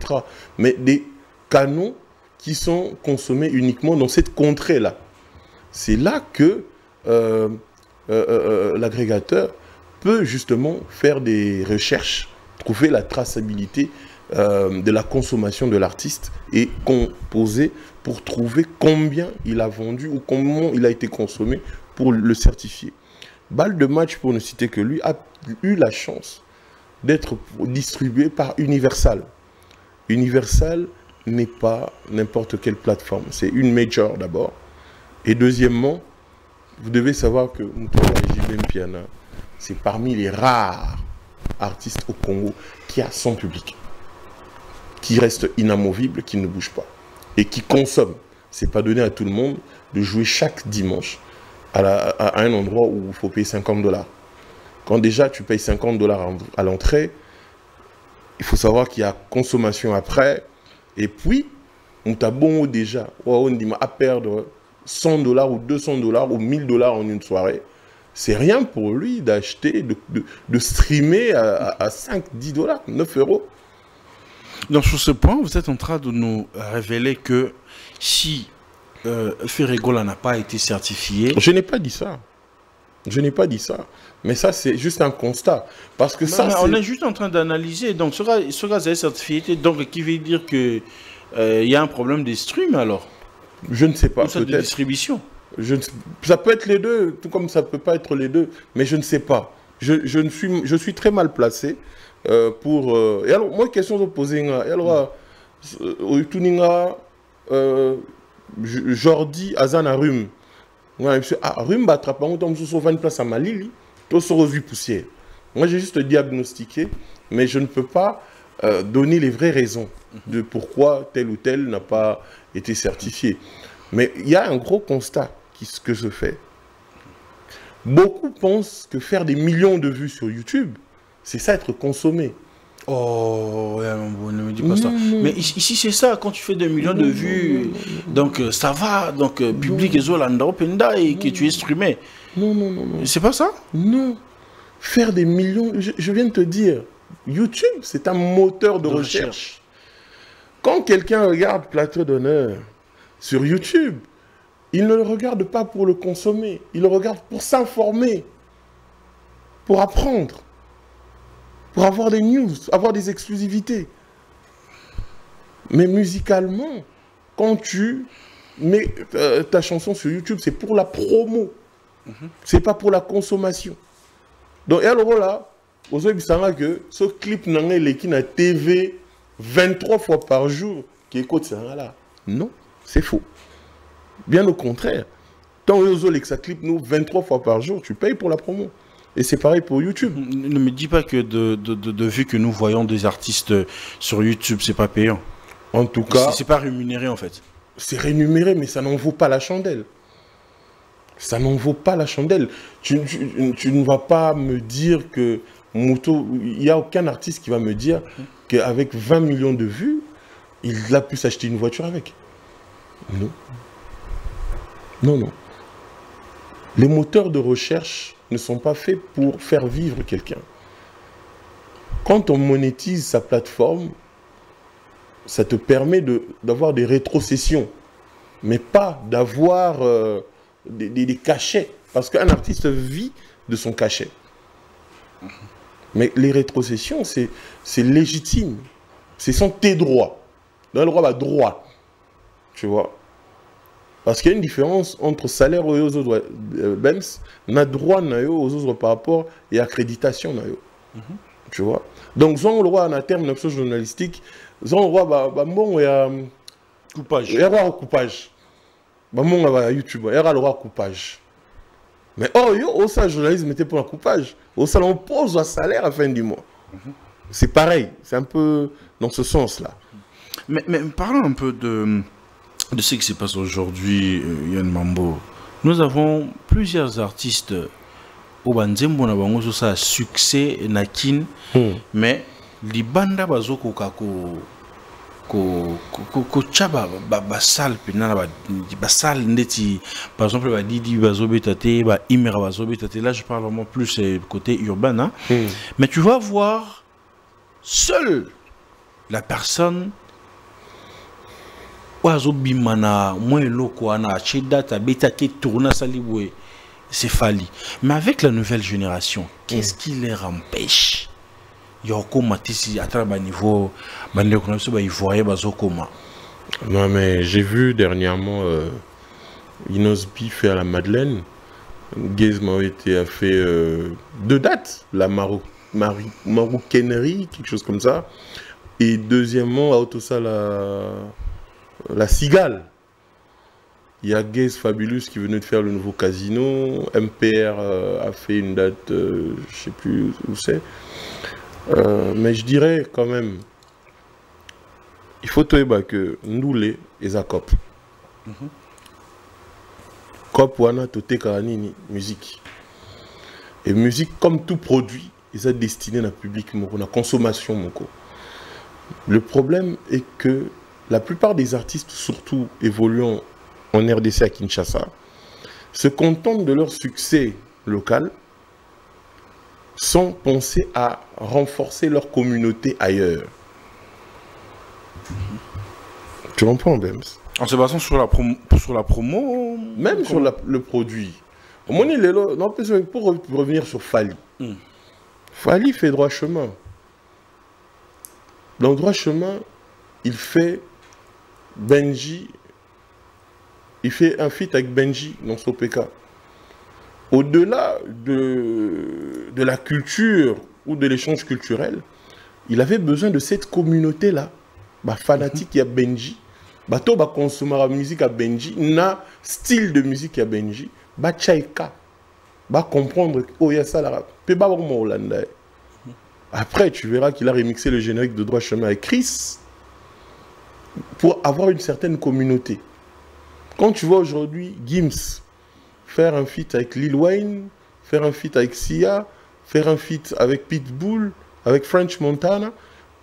Mais des canaux qui sont consommés uniquement dans cette contrée-là. C'est là que l'agrégateur peut justement faire des recherches, trouver la traçabilité de la consommation de l'artiste et composer pour trouver combien il a vendu ou comment il a été consommé pour le certifier. Balle de Match, pour ne citer que lui, a eu la chance d'être distribué par Universal. Universal n'est pas n'importe quelle plateforme, c'est une major d'abord. Et deuxièmement, vous devez savoir que J.B. Mpiana, c'est parmi les rares artistes au Congo qui a son public, qui reste inamovible, qui ne bouge pas et qui consomme. C'est pas donné à tout le monde de jouer chaque dimanche à un endroit où il faut payer 50 $. Quand déjà tu payes 50 $ à l'entrée, il faut savoir qu'il y a consommation après. Et puis, on t'a bon déjà, on dit à perdre 100 $ ou 200 $ ou 1000 $ en une soirée. C'est rien pour lui d'acheter, de streamer à 5, 10 $, 9 €.
Donc sur ce point, vous êtes en train de nous révéler que si Ferregola n'a pas été certifié...
Je n'ai pas dit ça. Je n'ai pas dit ça. Mais ça, c'est juste un constat. Parce que ça,
on est juste en train d'analyser. Donc ce gars est certifié, donc qui veut dire que il y a un problème de stream alors?
Je ne sais pas.
Peut-être de distribution.
Ça peut être les deux, tout comme ça ne peut pas être les deux, mais je ne sais pas. Je suis très mal placé pour... Et alors, moi, question de poser, alors, Jordi Azana Rum. Rum va attraper, on tombe sur une place à Malili, tout sur 8 poussières. Moi, j'ai juste diagnostiqué, mais je ne peux pas donner les vraies raisons de pourquoi tel ou tel n'a pas été certifié. Mais il y a un gros constat que se fait. Beaucoup pensent que faire des millions de vues sur YouTube, c'est ça être consommé.
Oh, ne me dis pas ça. Mais ici, c'est ça, quand tu fais des millions de vues, donc ça va, donc public et Zolanda Openda et que tu es streamé. Non. C'est pas ça?
Non. Faire des millions, je viens de te dire, YouTube, c'est un moteur de recherche. Quand quelqu'un regarde Plateau d'honneur sur YouTube, il ne le regarde pas pour le consommer, il le regarde pour s'informer, pour apprendre, pour avoir des news, avoir des exclusivités. Mais musicalement, quand tu mets ta chanson sur YouTube, c'est pour la promo, c'est pas pour la consommation. Donc, et alors là, vous avez vu que ce clip n'est qui na TV 23 fois par jour qui écoute ça là. Non, c'est faux. Bien au contraire. Tant que ça clip nous 23 fois par jour, tu payes pour la promo. Et c'est pareil pour YouTube.
Ne me dis pas que de vues que nous voyons des artistes sur YouTube, c'est pas payant.
En tout cas...
C'est pas rémunéré en fait.
C'est rémunéré, mais ça n'en vaut pas la chandelle. Ça n'en vaut pas la chandelle. Tu ne vas pas me dire que Moto... Il n'y a aucun artiste qui va me dire qu'avec 20 millions de vues, il a pu s'acheter une voiture avec. Non. Non. Les moteurs de recherche ne sont pas faits pour faire vivre quelqu'un. Quand on monétise sa plateforme, ça te permet d'avoir des rétrocessions, mais pas d'avoir des cachets, parce qu'un artiste vit de son cachet. Mais les rétrocessions, c'est légitime. Ce sont tes droits. Dans le droit, droit. Tu vois. Parce qu'il y a une différence entre salaire aux autres BEMS, na droit aux autres par rapport et accréditation. Tu vois. Donc, on le droit en termes de journalistique, on le droit bon il y a coupage. Il y a coupage. Bon il y a YouTube, il y a le droit coupage. Mais au ça, journalisme était pour un coupage. Au salon, on pose un salaire à la fin du mois. C'est pareil, c'est un peu dans ce sens-là.
Mais parlons un peu de ce qui se passe aujourd'hui, Yann Mambo. Nous avons plusieurs artistes au Banzembo na bango ça succès nakin, mais les bandes bazoko ko chaba basal pena basal ndeti par exemple ba Didi bazobetate ba Imera bazobetate, là je parle vraiment plus côté urbain, hein? Mais tu vas voir seule la personne oazo bimana moins loko ana chedata betake tourna salibwe, c'est Fally. Mais avec la nouvelle génération, qu'est-ce qui les empêche? Niveau
non mais j'ai vu dernièrement Inosbi faire la Madeleine. Gizmo a fait 2 dates, la maroquinerie, quelque chose comme ça, et deuxièmement Autosa la Cigale. Il y a Gaze Fabulous qui venait de faire le nouveau casino. MPR a fait une date, je sais plus où c'est. Mais je dirais quand même, il faut que nous les Cop. Cop wana tote karanini musique. Et musique comme tout produit, ils sont destinés à la public, à la consommation. Le problème est que la plupart des artistes, surtout évoluant en RDC à Kinshasa, se contentent de leur succès local sans penser à renforcer leur communauté ailleurs. Tu comprends, Bems?
En se basant sur la promo,
même sur le produit. Au moins, pour revenir sur Fally. Fally fait droit chemin. Dans droit chemin, il fait Benji. Il fait un feat avec Benji dans Sopeka. Au-delà de la culture ou de l'échange culturel, il avait besoin de cette communauté-là. Fanatique, il y a Benji. Bato ba consommer la musique à Benji. Na style de musique à Benji. Tchaïka. Comprendre oh il y a ça là. Après, tu verras qu'il a remixé le générique de Droit Chemin avec Chris pour avoir une certaine communauté. Quand tu vois aujourd'hui Gims faire un feat avec Lil Wayne, faire un feat avec Sia, faire un feat avec Pitbull, avec French Montana,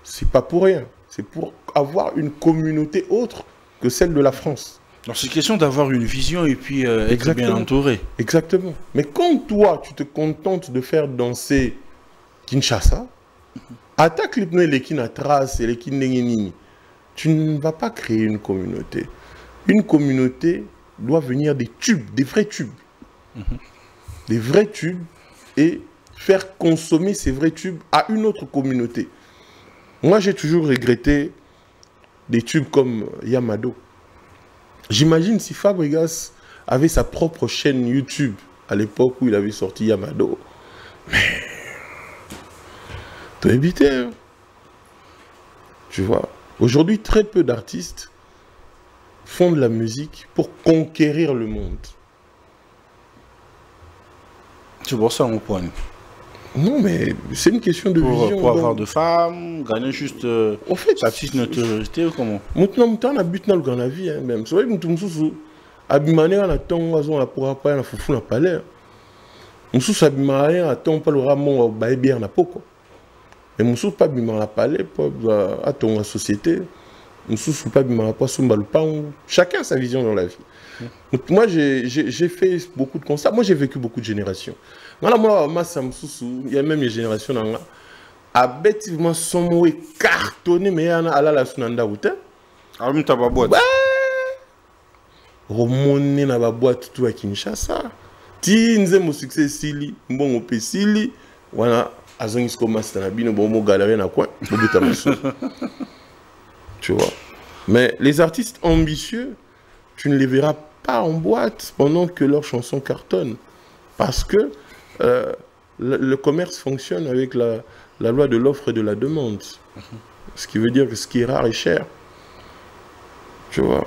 c'est pas pour rien. C'est pour avoir une communauté autre que celle de la France.
Alors c'est question d'avoir une vision et puis être bien entouré.
Exactement. Mais quand toi, tu te contentes de faire danser Kinshasa, attaque les Kinatras et les Kinengenini, tu ne vas pas créer une communauté. Une communauté doit venir des tubes, des vrais tubes. Des vrais tubes et faire consommer ces vrais tubes à une autre communauté. Moi, j'ai toujours regretté des tubes comme Yamado. J'imagine si Fabregas avait sa propre chaîne YouTube à l'époque où il avait sorti Yamado. Mais... t'as évité, hein? Tu vois. Aujourd'hui, très peu d'artistes font de la musique pour conquérir le monde.
C'est pour ça mon point.
Non, mais c'est une question de vision.
Pour avoir de femmes, gagner juste
en fait,
sa petite notoriété ou comment?
Maintenant, on a but dans la vie, hein, même. C'est vrai que nous sommes abimane à la temps, on a pour pas un foufou n'a pas l'air. Nous sommes abimane à temps, pas le ramon, bah bien n'a pas quoi. Mais nous sommes pas abimane à la palais, à ton société. Nous sommes pas abimane à pas son balpan. Chacun a sa vision dans la vie. Donc, moi, j'ai fait beaucoup de constats. Moi, j'ai vécu beaucoup de générations. Moi, il y a même les générations là. Abétivement, son cartonné, mais il y a la sunanda ou t'es.
Ah, mais t'as pas boîte.
Remonter dans la boîte tout à Kinshasa. Si nous avons succès, Sili, bon, on peut Sili. Voilà, Azongis commence à bien, bon, on galère dans quoi. Tu vois. Mais les artistes ambitieux, tu ne les verras pas en boîte pendant que leurs chansons cartonnent. Parce que le commerce fonctionne avec la loi de l'offre et de la demande. Ce qui veut dire que ce qui est rare est cher. Tu vois.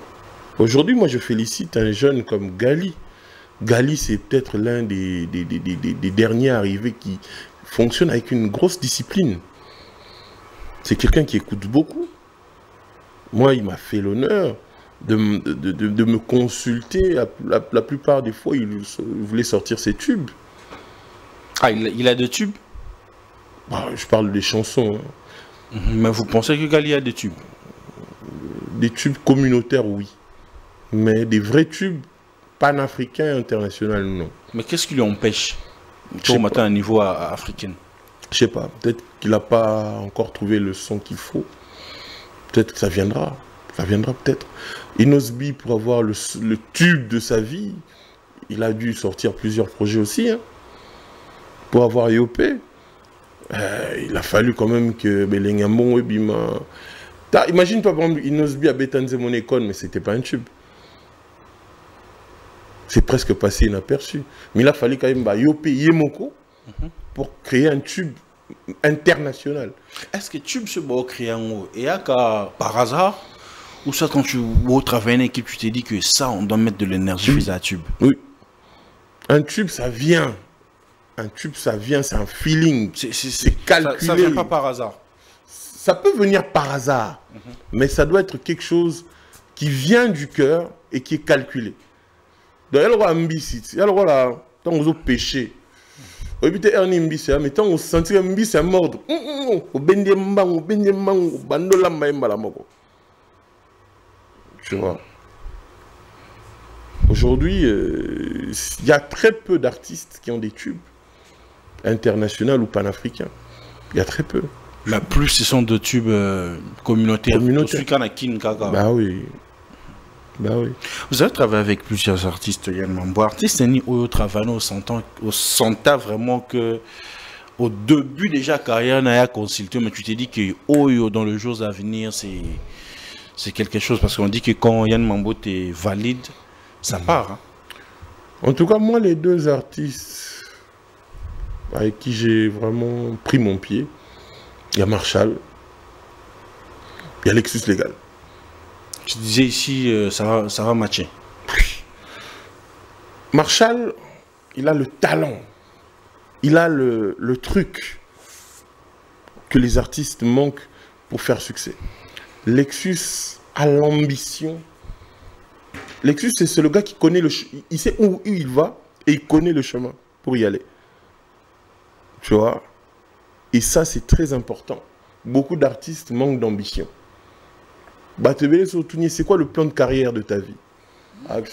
Aujourd'hui, moi, je félicite un jeune comme Gali Gali, c'est peut-être l'un des derniers arrivés qui fonctionne avec une grosse discipline. C'est quelqu'un qui écoute beaucoup. Moi, il m'a fait l'honneur de me consulter. La plupart des fois, il voulait sortir ses tubes.
Ah, il a des tubes?
Bah, je parle des chansons. Hein.
Mais vous pensez que Gali a des tubes?
Des tubes communautaires, oui. Mais des vrais tubes panafricains et internationaux, non.
Mais qu'est-ce qui lui empêche au matin à un niveau africain?
Je sais pas. Peut-être qu'il n'a pas encore trouvé le son qu'il faut. Peut-être que ça viendra. Ça viendra peut-être. Inosbi, pour avoir le tube de sa vie, il a dû sortir plusieurs projets aussi. Hein. Pour avoir Yopé, il a fallu quand même que Belengambon et Bima. Imagine-toi, par exemple, Inosbi a Betanze Monekon, mais c'était pas un tube. C'est presque passé inaperçu. Mais il a fallu quand même Yopé Yemoko pour créer un tube international.
Est-ce que tube se bat créer un mot? Et par hasard, ou ça quand tu travailles une équipe, tu t'es dit que ça, on doit mettre de l'énergie sur un tube?
Oui. Un tube, ça vient. Un tube, ça vient, c'est un feeling. C'est calculé.
Ça vient pas par hasard.
Ça peut venir par hasard, mais ça doit être quelque chose qui vient du cœur et qui est calculé. Donc, il y a le roi Mbisi, il y a le roi là, tant on péché. Au début, mais tant on sentit un Mbisi à mordre. Tu vois. Aujourd'hui, il y a très peu d'artistes qui ont des tubes internationaux ou panafricains. Il y a très peu.
La plus, ce sont de tubes communautaires. Bah
oui. Bah oui.
Vous avez travaillé avec plusieurs artistes, Yann Mambo. Artistes, ni au travail, on sentait vraiment que au début déjà carrière, on a consulté, mais tu t'es dit que dans les jours à venir, c'est quelque chose parce qu'on dit que quand Yann Mambo est valide, ça part. Hein.
En tout cas, moi, les deux artistes avec qui j'ai vraiment pris mon pied, il y a Marshall, il y a Lexus Légal.
Tu disais ici, ça va matcher.
Marshall, il a le talent, il a le truc que les artistes manquent pour faire succès. Lexus a l'ambition. Lexus, c'est le gars qui connaît il sait où il va et il connaît le chemin pour y aller. Tu vois? Et ça, c'est très important. Beaucoup d'artistes manquent d'ambition. C'est quoi le plan de carrière de ta vie? Mais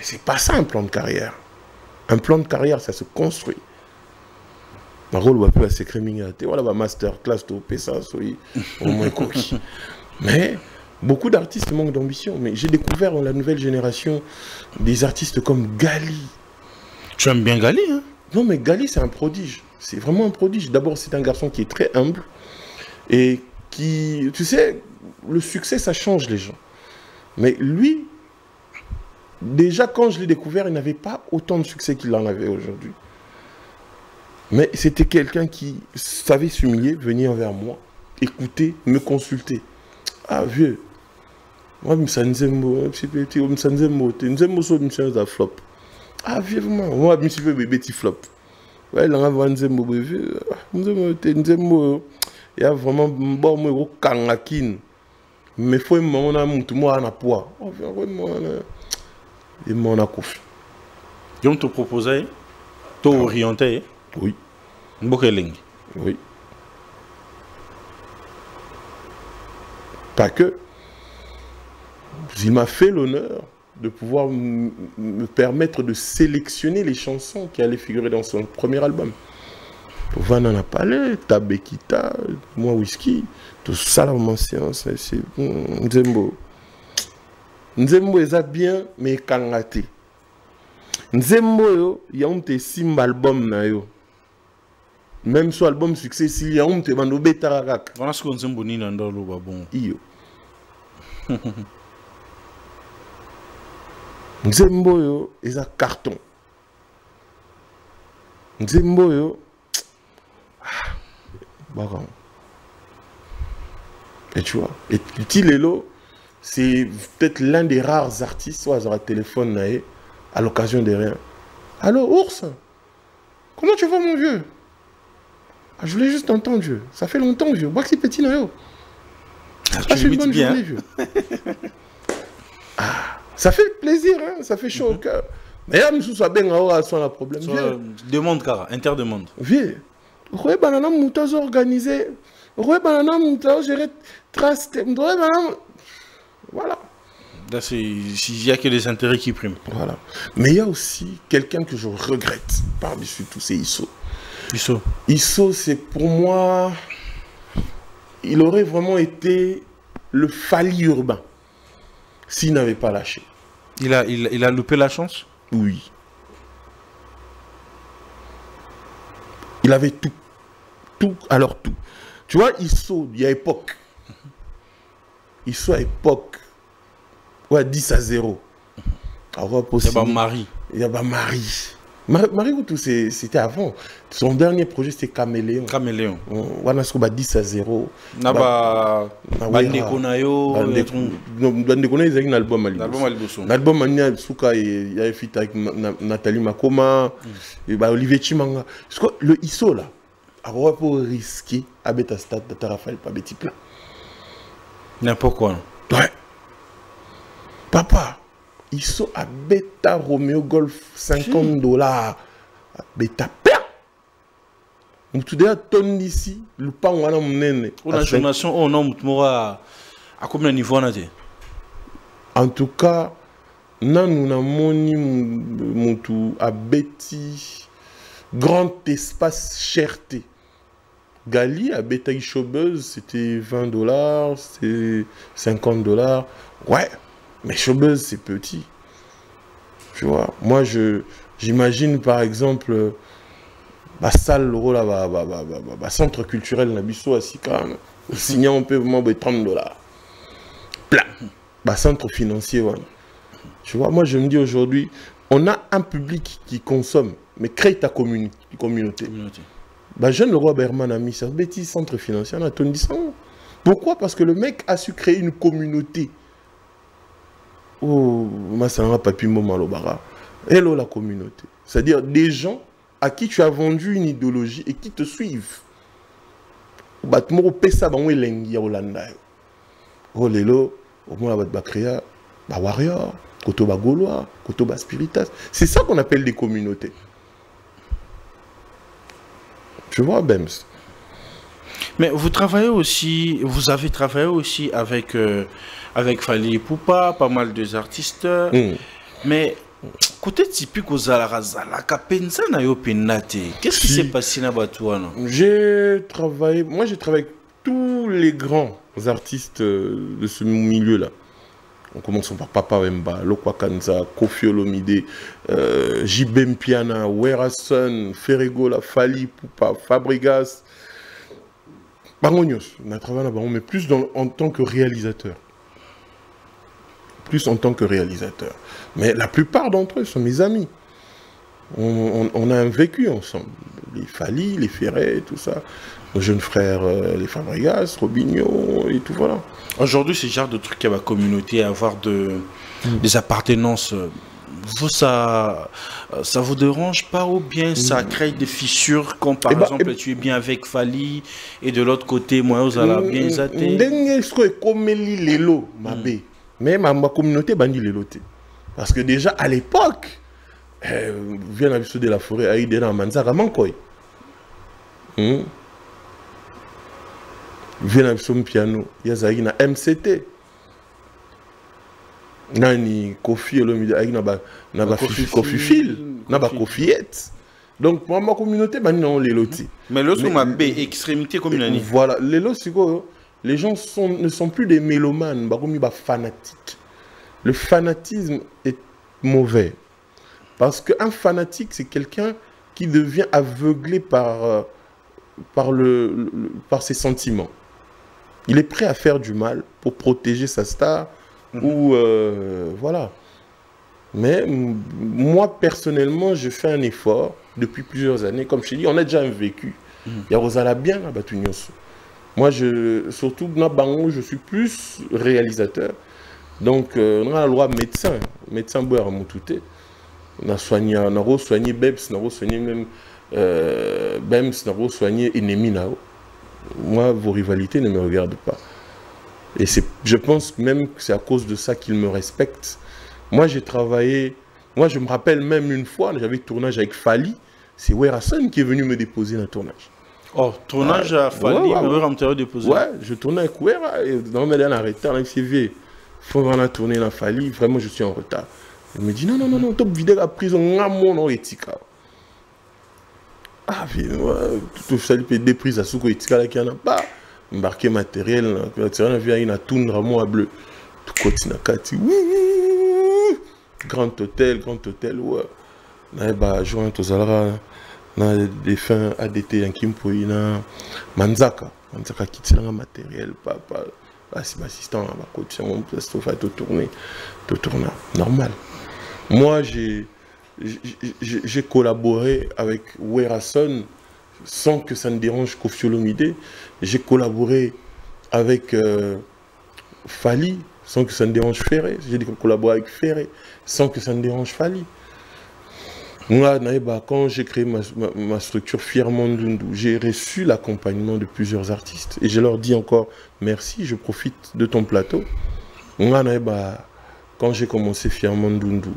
c'est pas ça un plan de carrière. Un plan de carrière, ça se construit. Ma rôle va plus à s'écrimingater. Voilà, masterclass, mais beaucoup d'artistes manquent d'ambition. Mais j'ai découvert dans la nouvelle génération des artistes comme Gali.
Tu aimes bien Gali, hein?
Non, mais Gali, c'est un prodige. C'est vraiment un prodige. D'abord, c'est un garçon qui est très humble et qui, tu sais, le succès, ça change les gens. Mais lui, déjà, quand je l'ai découvert, il n'avait pas autant de succès qu'il en avait aujourd'hui. Mais c'était quelqu'un qui savait s'humilier, venir vers moi, écouter, me consulter. Ah, vieux. Moi, je me flop. Ah, vieux, moi, je me suis fait bébé petit flop. Ouais, là, on va nzembo vieux. Nzembo, il y a vraiment bon moi kangakin. Mais faut moi na mutu moi na poids. Et moi na kofi.
Donc te proposer, t'orienter.
Oui.
Mbokeling.
Oui. Pas que. Il m'a fait l'honneur de pouvoir me permettre de sélectionner les chansons qui allaient figurer dans son premier album. Van en a parlé, Tabekita, moi Whisky, tout ça là en séance, c'est Nzembo. Nzembo est bien, mais kangate. Nzembo, il y a un petit simba album na yo. Même sur album succès, il y a un petit bando betarak.
Voilà ce qu'on Nzembo ni dans le babon.
Iyo. Nzembo yo, est un carton. Nzembo yo. Et tu vois, et Tilelo, c'est peut-être l'un des rares artistes où ils téléphone à l'occasion de rien. Allô, ours? Comment tu vas, mon vieux? Ah, je voulais juste t'entendre, vieux. Ça fait longtemps, vieux. Bois que c'est petit, non? Passe une bonne journée, vieux. Ah, ça fait plaisir, hein? Ça fait chaud au cœur. Mais là, nous sommes bien à problème.
Demande, cara, interdemande.
Vieux. Roé banana moutas organisé. Roé banana moutas géré traste. Voilà.
Là, il n'y a que les intérêts qui priment.
Voilà. Mais il y a aussi quelqu'un que je regrette par-dessus tout, c'est Isso. Isso, c'est pour moi, il aurait vraiment été le Fally urbain s'il n'avait pas lâché.
Il a loupé la chance?
Oui. Il avait tout. Tout, alors tout. Tu vois, Isso, il y a époque. Isso à époque. Ouais, 10-0. Alors,
il y a Marie.
Il y a Marie. Marie Outou, c'était avant. Son dernier projet, c'était Caméléon.
Caméléon.
On a 10-0.
Naba Bandekonayo.
Bandekonayo, il y a un album à
l'Alboson.
L'album à Souka, il y a fait avec Nathalie Makoma, et Olivier Chimanga. Le Isso, là, alors pour risquer, à Beta Stade, de Raphaël, pas petit plan.
N'importe quoi.
Ouais. Papa, ils sont à Beta Romeo Golf $50. Beta plein. Tu dis à ton ici, le pain on a mon
on a formation on a à combien de niveau on a dit?
En tout cas, nous avons mon tout à Betty grand espace cherté. Gali à Beta Showbuzz, c'était $20, c'est $50. Ouais. Mais Showbuzz, c'est petit. Tu vois, moi, j'imagine, par exemple, la salle, le centre culturel, Nabiso, à Sika, signer on peut vraiment $30. Plein. Centre financier, voilà. Tu vois, moi, je me dis aujourd'hui, on a un public qui consomme, mais crée ta communauté. Jeune le roi Berman a mis ça, bêtise centre financier, on a tout dit ça. Pourquoi? Parce que le mec a su créer une communauté. Oh, Massanga Papi Momalobara. Hello la communauté. C'est-à-dire des gens à qui tu as vendu une idéologie et qui te suivent. Batmo pesa bango elengi ya Holanda. Oh lelo, au moins la bakria, ba warrior, koto ba gaulois, koto ba spiritas. C'est ça qu'on appelle des communautés. Tu vois, Bems.
Mais vous travaillez aussi, vous avez travaillé aussi avec Fally Ipupa, pas mal de artistes. Mais côté typique aux Alarazala, Kapenza na yo penate. Qu'est-ce qui s'est passé na Batouana?
J'ai travaillé avec tous les grands artistes de ce milieu-là. En commençant par Papa Wemba, Lokwa Kanza, Kofi Olomide, Jibem Piana, Werason, Ferregola, Fally Ipupa, Fabregas. Bangonios, on a travaillé là-bas, mais plus en tant que réalisateur. Plus en tant que réalisateur. Mais la plupart d'entre eux sont mes amis. On a un vécu ensemble. Les Fally, les Ferret, tout ça. Nos jeunes frères, les Fabregas, Robinho, et tout voilà.
Aujourd'hui, c'est le genre de truc qui va la communauté, avoir des appartenances. Vous, ça vous dérange pas ou bien ça crée des fissures comme par exemple tu es bien avec Fally et de l'autre côté moi vous allez bien zater.
Mais ma communauté bandi lelo te. Parce que déjà à l'époque vient à de la forêt à aider dans Manzara Mankoy. Vient à piano, il y a na MCT. Nani Kofi Olomide avec naba Kofi Phil naba Kofiette. Donc pour ma communauté non les lotis.
Mais le ma B extrémité comme une année.
Voilà, les gens ne sont plus des mélomanes, fanatiques. Le fanatisme est mauvais. Parce qu'un fanatique, c'est quelqu'un qui devient aveuglé par ses sentiments. Il est prêt à faire du mal pour protéger sa star. Ou voilà. Mais moi personnellement je fais un effort depuis plusieurs années. Comme je t'ai dit, on a déjà un vécu. Il y a Rosala bien à Batunyoso. Moi surtout dans Bango, je suis plus réalisateur. Donc, on a le droit médecin. Médecin, boire à Moutouté. On a soigné BEMS, on a soigné même BEMS, on a soigné Ennemi. Moi, vos rivalités ne me regardent pas. Et je pense même que c'est à cause de ça qu'ils me respectent. Moi, j'ai travaillé. Moi, je me rappelle même une fois, j'avais tournage avec Fali. C'est Werason qui est venu me déposer dans le tournage.
Oh, tournage à Fali, déposé.
Ouais, je tournais avec Wera et dans mes derniers arrêtés, on a dit, faut vraiment tourner dans Fali, vraiment je suis en retard. Il me dit non, top vidéo à prison, mon étika. Ah, puis tout ça, il peut des prises à Souko étika là qui en a pas. Embarqué matériel, matériel vient une tourne à bleu. Tout côté na kati. Grand hôtel, ouais. Na ba joint aux alara na des fins ADT en Kimpoui na Manzaka qui tient un matériel pas c'est assistant à ma côté mon place tout fait tourner normal. Moi j'ai collaboré avec Werason sans que ça ne dérange Koffi Olomide. J'ai collaboré avec Fali sans que ça ne dérange Ferré. J'ai collaboré avec Ferré sans que ça ne dérange Fali. Moi, quand j'ai créé ma structure Fièrement Ndundu, j'ai reçu l'accompagnement de plusieurs artistes. Et je leur dis encore merci, je profite de ton plateau. Moi, quand j'ai commencé Fièrement Ndundu,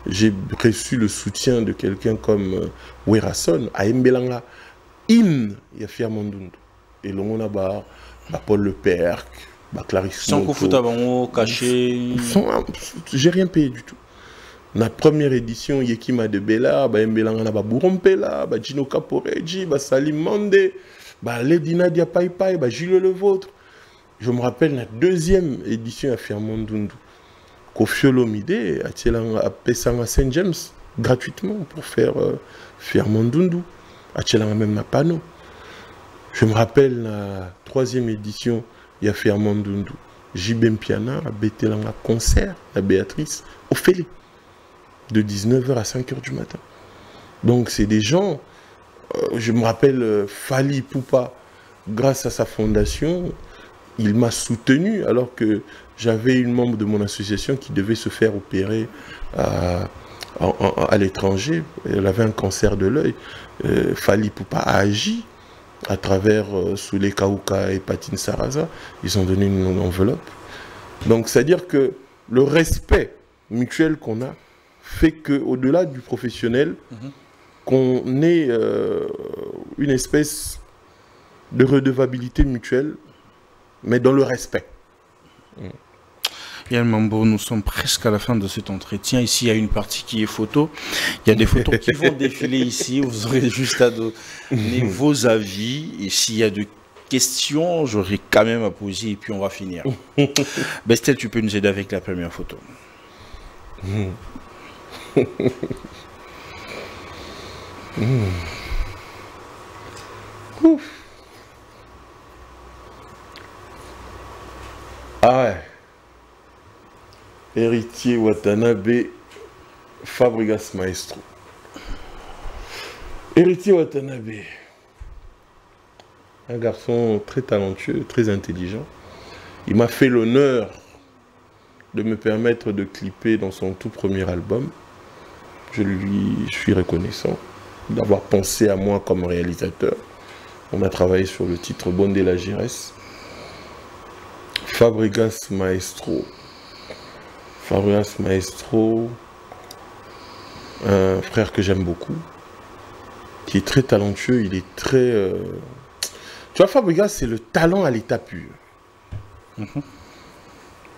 j'ai reçu le soutien de quelqu'un comme Werason, à Mbelanga. Il y a Fièrement Ndundu. Et là, on a Paul Leperc, Clarisse
sans Koufouta caché.
J'ai rien payé du tout. La première édition, Yekima de Bella, Mbelanga na Bourrompela, Gino Caporeggi, Salim Mande, Lady Nadia Pai Pai, Gilles Le Vôtre. Je me rappelle la deuxième édition à Fièrement Ndundu. Koffi Olomide a payé à Saint James gratuitement pour faire Fièrement Ndundu. A même ma panneau. Je me rappelle la troisième édition, il y a Fièrement Ndundu. Jibem Piana a bêté un concert à Béatrice, Ophélie, de 19h à 5h du matin. Donc c'est des gens, je me rappelle Fali Poupa, grâce à sa fondation, il m'a soutenu alors que j'avais une membre de mon association qui devait se faire opérer à l'étranger. Elle avait un cancer de l'œil. Fali Poupa a agi à travers Soulé Kaouka et Patine Saraza. Ils ont donné une enveloppe. Donc c'est-à-dire que le respect mutuel qu'on a fait qu'au-delà du professionnel, qu'on ait une espèce de redevabilité mutuelle, mais dans le respect.
Yann Mambo, nous sommes presque à la fin de cet entretien. Ici, il y a une partie qui est photo. Il y a des photos qui vont défiler ici. Vous aurez juste à donner vos avis. Et s'il y a des questions, j'aurai quand même à poser et puis on va finir. Bestel, tu peux nous aider avec la première photo.
Ah ouais. Héritier Watanabe, Fabregas Maestro. Héritier Watanabe, un garçon très talentueux, très intelligent. Il m'a fait l'honneur de me permettre de clipper dans son tout premier album. Je lui suis reconnaissant d'avoir pensé à moi comme réalisateur. On a travaillé sur le titre Bondé la Gérès. Fabregas Maestro. Fabregas Maestro, un frère que j'aime beaucoup, qui est très talentueux, il est très... Tu vois, Fabregas, c'est le talent à l'état pur.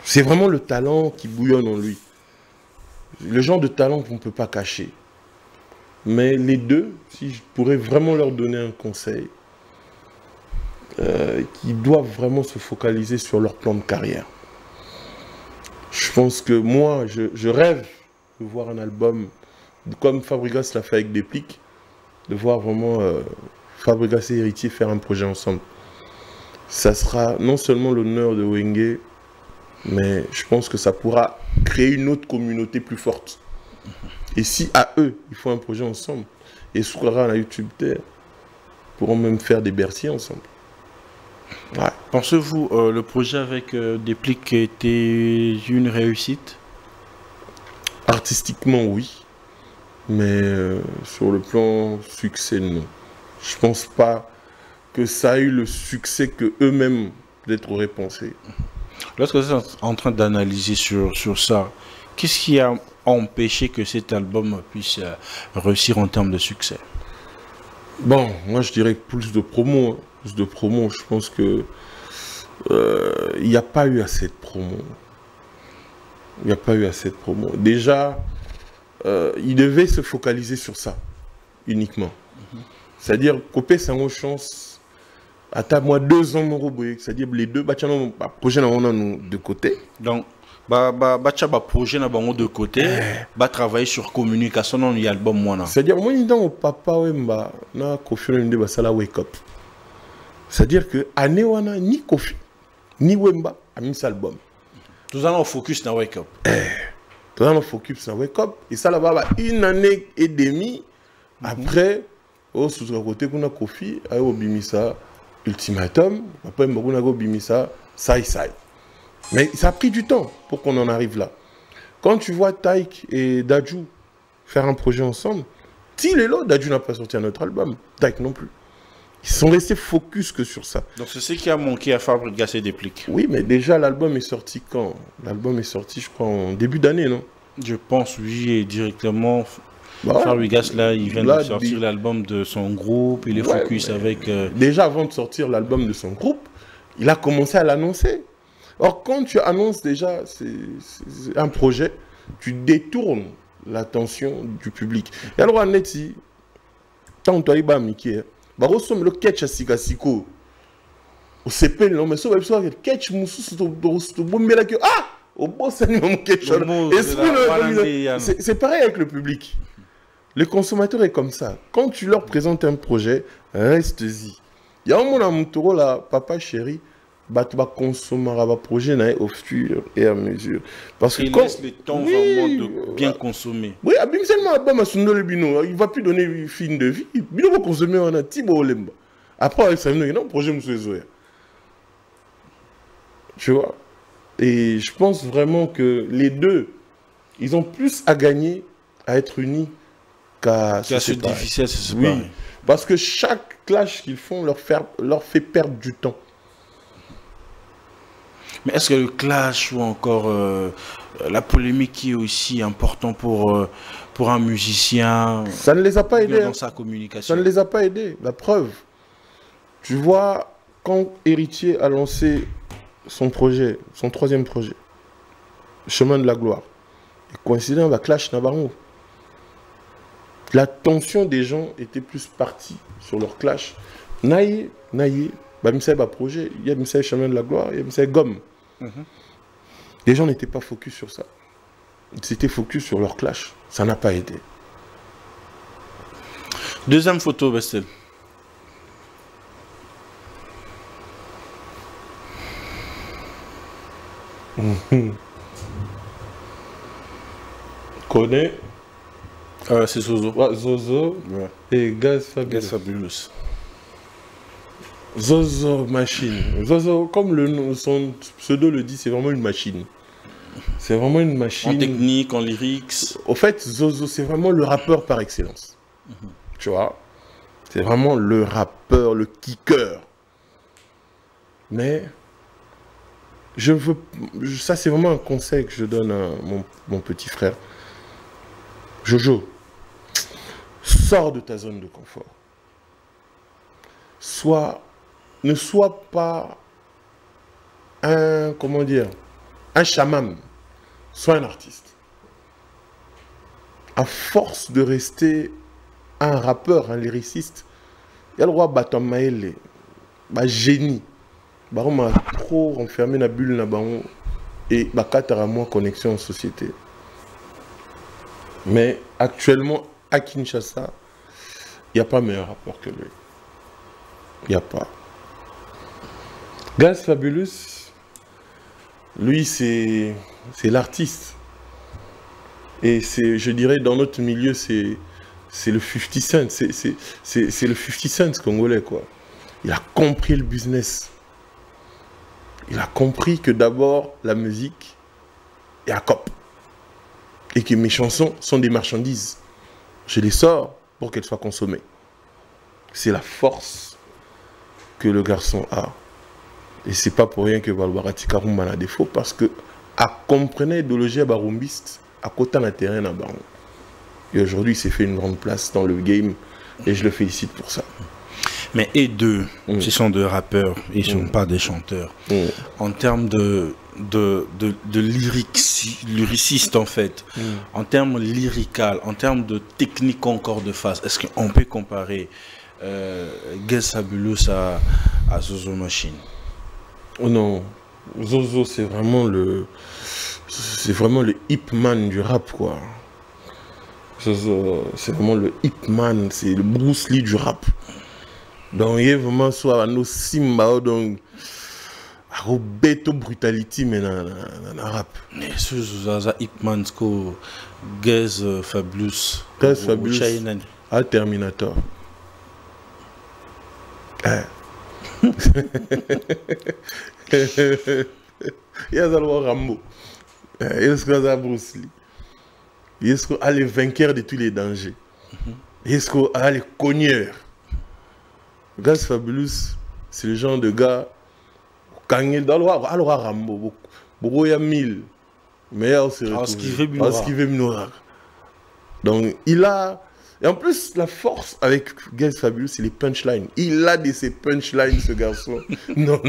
C'est vraiment le talent qui bouillonne en lui. Le genre de talent qu'on ne peut pas cacher. Mais les deux, si je pourrais vraiment leur donner un conseil, qui doivent vraiment se focaliser sur leur plan de carrière. Je pense que moi, je rêve de voir un album, comme Fabregas l'a fait avec Déplique, de voir vraiment Fabregas et Héritier faire un projet ensemble. Ça sera non seulement l'honneur de Wenge, mais je pense que ça pourra créer une autre communauté plus forte. Et si à eux, ils font un projet ensemble, et Soukara à la YouTube Terre, pourront même faire des Bercy ensemble. Ouais.
Pensez-vous le projet avec Déplique était une réussite?
Artistiquement, oui. Mais sur le plan succès, non. Je pense pas que ça a eu le succès que eux-mêmes peut-être auraient pensé.
Lorsque vous êtes en train d'analyser sur ça, qu'est-ce qui a empêché que cet album puisse réussir en termes de succès?
Bon, moi je dirais plus de promo. Hein. Plus de promo, je pense que il n'y a pas eu assez de promo. Il n'y a pas eu assez de promo. Déjà, il devait se focaliser sur ça, uniquement. C'est-à-dire, Copé Sango Chance, à ta moi 2 ans, c'est-à-dire les deux projets de côté.
Donc, projet de côté, travailler sur communication dans l'album moi.
C'est-à-dire, moi, il au papa, na Kofi Olomide Sala Wake Up. C'est-à-dire que année wana ni Kofi, ni Wemba a mis cet album.
Tout ça, on focus sur Wake Up.
Tout ça, on focus sur Wake Up. Et ça, là-bas, 1 année et demie après, au sous-côté, on a Kofi, a Obimisa Ultimatum, après, on a Obimisa Sai Sai. Mais ça a pris du temps pour qu'on en arrive là. Quand tu vois Taïk et Dadju faire un projet ensemble, Tilelo, Dadju n'a pas sorti un autre album, Taïk non plus. Ils sont restés focus que sur ça.
Donc c'est ce qui a manqué à Fabregas et Déplique.
Oui, mais déjà l'album est sorti quand? L'album est sorti, je crois, en début d'année, non?
Je pense, oui, et directement. Fabregas, là, il vient de sortir l'album de son groupe, il est focus avec...
Déjà, avant de sortir l'album de son groupe, il a commencé à l'annoncer. Or, quand tu annonces déjà un projet, tu détournes l'attention du public. Et alors, Anneti, tant que tu as Mickey, le catch à Sikasiko, au CP, non, mais ça, le catch, c'est pareil avec le public. Le consommateur est comme ça. Quand tu leur présentes un projet, reste-y. Il y a un moment là, papa chéri, va consommer un projet au fur et à mesure. Parce que
il laisse le temps vraiment de bien consommer.
Oui, il ne va plus donner fin de vie. Il va consommer un Tibo Olemba. Après, ça va un projet monsieur. Tu vois. Et je pense vraiment que les deux, ils ont plus à gagner à être unis qu'à se séparer.
Difficile à se séparer.
Oui, parce que chaque clash qu'ils font leur fait perdre du temps.
Mais est-ce que le clash ou encore la polémique qui est aussi important pour un musicien,
ça ne les a pas aidés
dans sa communication?
Ça ne les a pas aidés. La preuve, tu vois, quand Héritier a lancé son projet, son 3e projet, Chemin de la Gloire, coïncident avec Clash Nabarro, la tension des gens était plus partie sur leur clash. Naïe, projet, il y a Chemin de la Gloire, il y a Gomme. Les gens n'étaient pas focus sur ça. Ils étaient focus sur leur clash. Ça n'a pas aidé.
Deuxième photo, Bestel.
Connais.
C'est Zozo.
Ouais, Zozo. Ouais. Et Gaz
Fabulous.
Zozo machine. Zozo, comme son pseudo le dit, c'est vraiment une machine. C'est vraiment une machine.
En technique, en lyrics.
Au fait, Zozo, c'est vraiment le rappeur par excellence. Tu vois? C'est vraiment le rappeur, le kicker. Mais ça, c'est vraiment un conseil que je donne à mon petit frère. Jojo, sors de ta zone de confort. Ne sois pas un chaman. Sois un artiste. À force de rester un rappeur, un lyriciste, il y a le roi Batamaele, génie. On m'a trop renfermé dans la bulle et il moins connexion en société. Mais actuellement, à Kinshasa, il n'y a pas meilleur rapport que lui. Il n'y a pas. Gaz Fabulous, lui, c'est l'artiste. Et je dirais, dans notre milieu, c'est le 50 Cent. C'est le 50 Cent congolais, quoi. Il a compris le business. Il a compris que d'abord, la musique est à cop. Et que mes chansons sont des marchandises. Je les sors pour qu'elles soient consommées. C'est la force que le garçon a. Et c'est pas pour rien que Balbarati Karumba a défaut, parce que à comprendre l'idéologie barumbiste à côté d'un terrain à Baron. Et aujourd'hui, il s'est fait une grande place dans le game et je le félicite pour ça.
Mais et deux, ce sont deux rappeurs, ils ne sont pas des chanteurs. En termes de lyriciste en fait, en termes lyrical, en termes de technique encore de face, est-ce qu'on peut comparer Gez Fabulous à Zozo Machine?
Oh non, Zozo c'est vraiment le hip man du rap quoi. Zozo c'est vraiment le hip man, c'est le Bruce Lee du rap. Donc il y a vraiment soit à nos Simba donc à Roberto Brutality mais dans rap.
Mais ce Zozo hip man c'est Gez Fabulous.
Gez Fabulous à Terminator. Il y a Rambo. Il y a Bruce Lee. Il y a les vainqueurs de tous les dangers. Il y a les cogneurs. Gez Fabulous, c'est le genre de gars. Quand il y a Rambo, il y a 1000. Mais il y a aussi Minorak. Donc il a. Et en plus, la force avec Gez Fabulous, c'est les punchlines. Il a de ces punchlines, ce garçon. Non.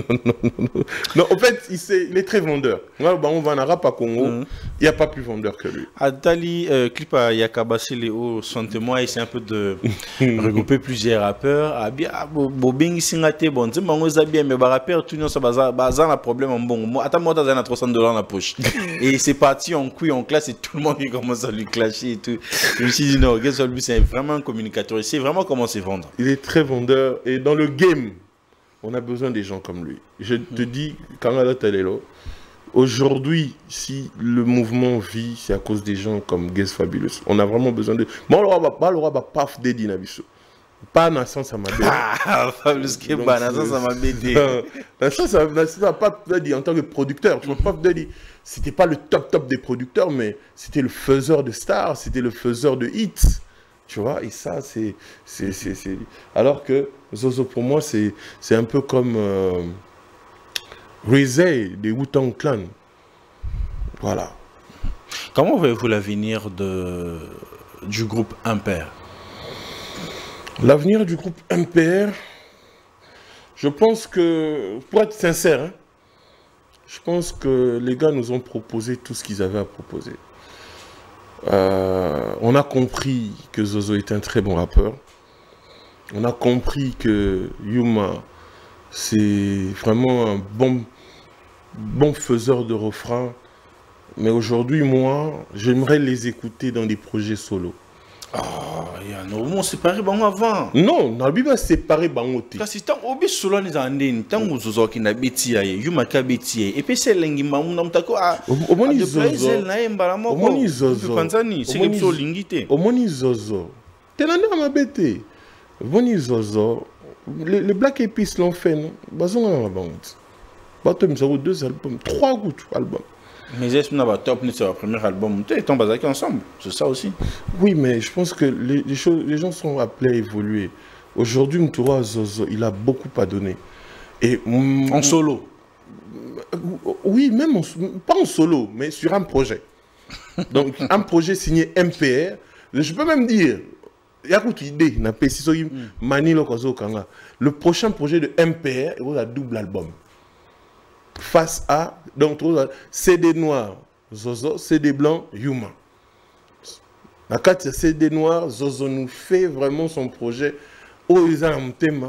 En fait, il est très vendeur. On va en rap à Congo, il n'y a pas plus vendeur que lui.
Adali, clip à Yakabassi Léo, sentez-moi, essaie un peu de regrouper plusieurs rappeurs. Bobing Singate, bon, c'est bon, bien, mais les rappeurs, tout le monde, ça a un problème en bon. Attends, moi, dans un $300 dans la poche. Et c'est parti en couille, en classe, et tout le monde commence à lui clasher et tout. Je me suis dit, non, Gez Fabulous, c'est vraiment un communicateur. Il sait vraiment comment se vendre.
Il est très vendeur. Et dans le game, on a besoin des gens comme lui. Je te dis, Kangala Talelo, aujourd'hui, si le mouvement vit, c'est à cause des gens comme Gez Fabulous. On a vraiment besoin de... Bon, on va pas Dedi Nabiso. Pas Nassan Samabé.
Ah, Fabulous qui est pas Nassan Samabé.
Nassan pas Dedi en tant que producteur. Tu vois pas Dedi. C'était pas le top des producteurs, mais c'était le faiseur de stars, c'était le faiseur de hits. Tu vois, et ça, c'est... Alors que Zozo, pour moi, c'est un peu comme Rizé des Wu-Tang Clan. Voilà.
Comment voyez-vous l'avenir du groupe Impair?
L'avenir du groupe Impair, je pense que, pour être sincère, hein, je pense que les gars nous ont proposé tout ce qu'ils avaient à proposer. On a compris que Zozo est un très bon rappeur. On a compris que Yuma, c'est vraiment un bon faiseur de refrains. Mais aujourd'hui, moi, j'aimerais les écouter dans des projets solo.
Ah, il y a un séparé avant.
Non, on a séparé Bangote.
Parce que tant que solo les années, tant que Zozo qui n'a bêti, Yuma qui a bêti, et puis c'est l'engima, on a tako à.
Omoni Zozo. Omoni Zozo.
C'est comme ça l'ingité.
Omoni Zozo. T'es là ma bêté. Omoni Zozo. Les Black Épices l'ont fait, non? Bazon on a Bangote. Batom ça vaut 2 albums, 3 albums.
Mais est-ce qu'on a top sur le premier album? Ils sont basés ensemble, c'est ça aussi.
Oui, mais je pense que les gens sont appelés à évoluer. Aujourd'hui, Mtoura Zozo, il a beaucoup à donner. Et,
en solo?
Oui, même pas en solo, mais sur un projet. Donc, un projet signé MPR. Je peux même dire, le prochain projet de MPR, il a double album. Face à, donc, CD noir, Zozo, CD blanc, Yuma. La carte CD noir, Zozo nous fait vraiment son projet. Oh, ils ont un thème.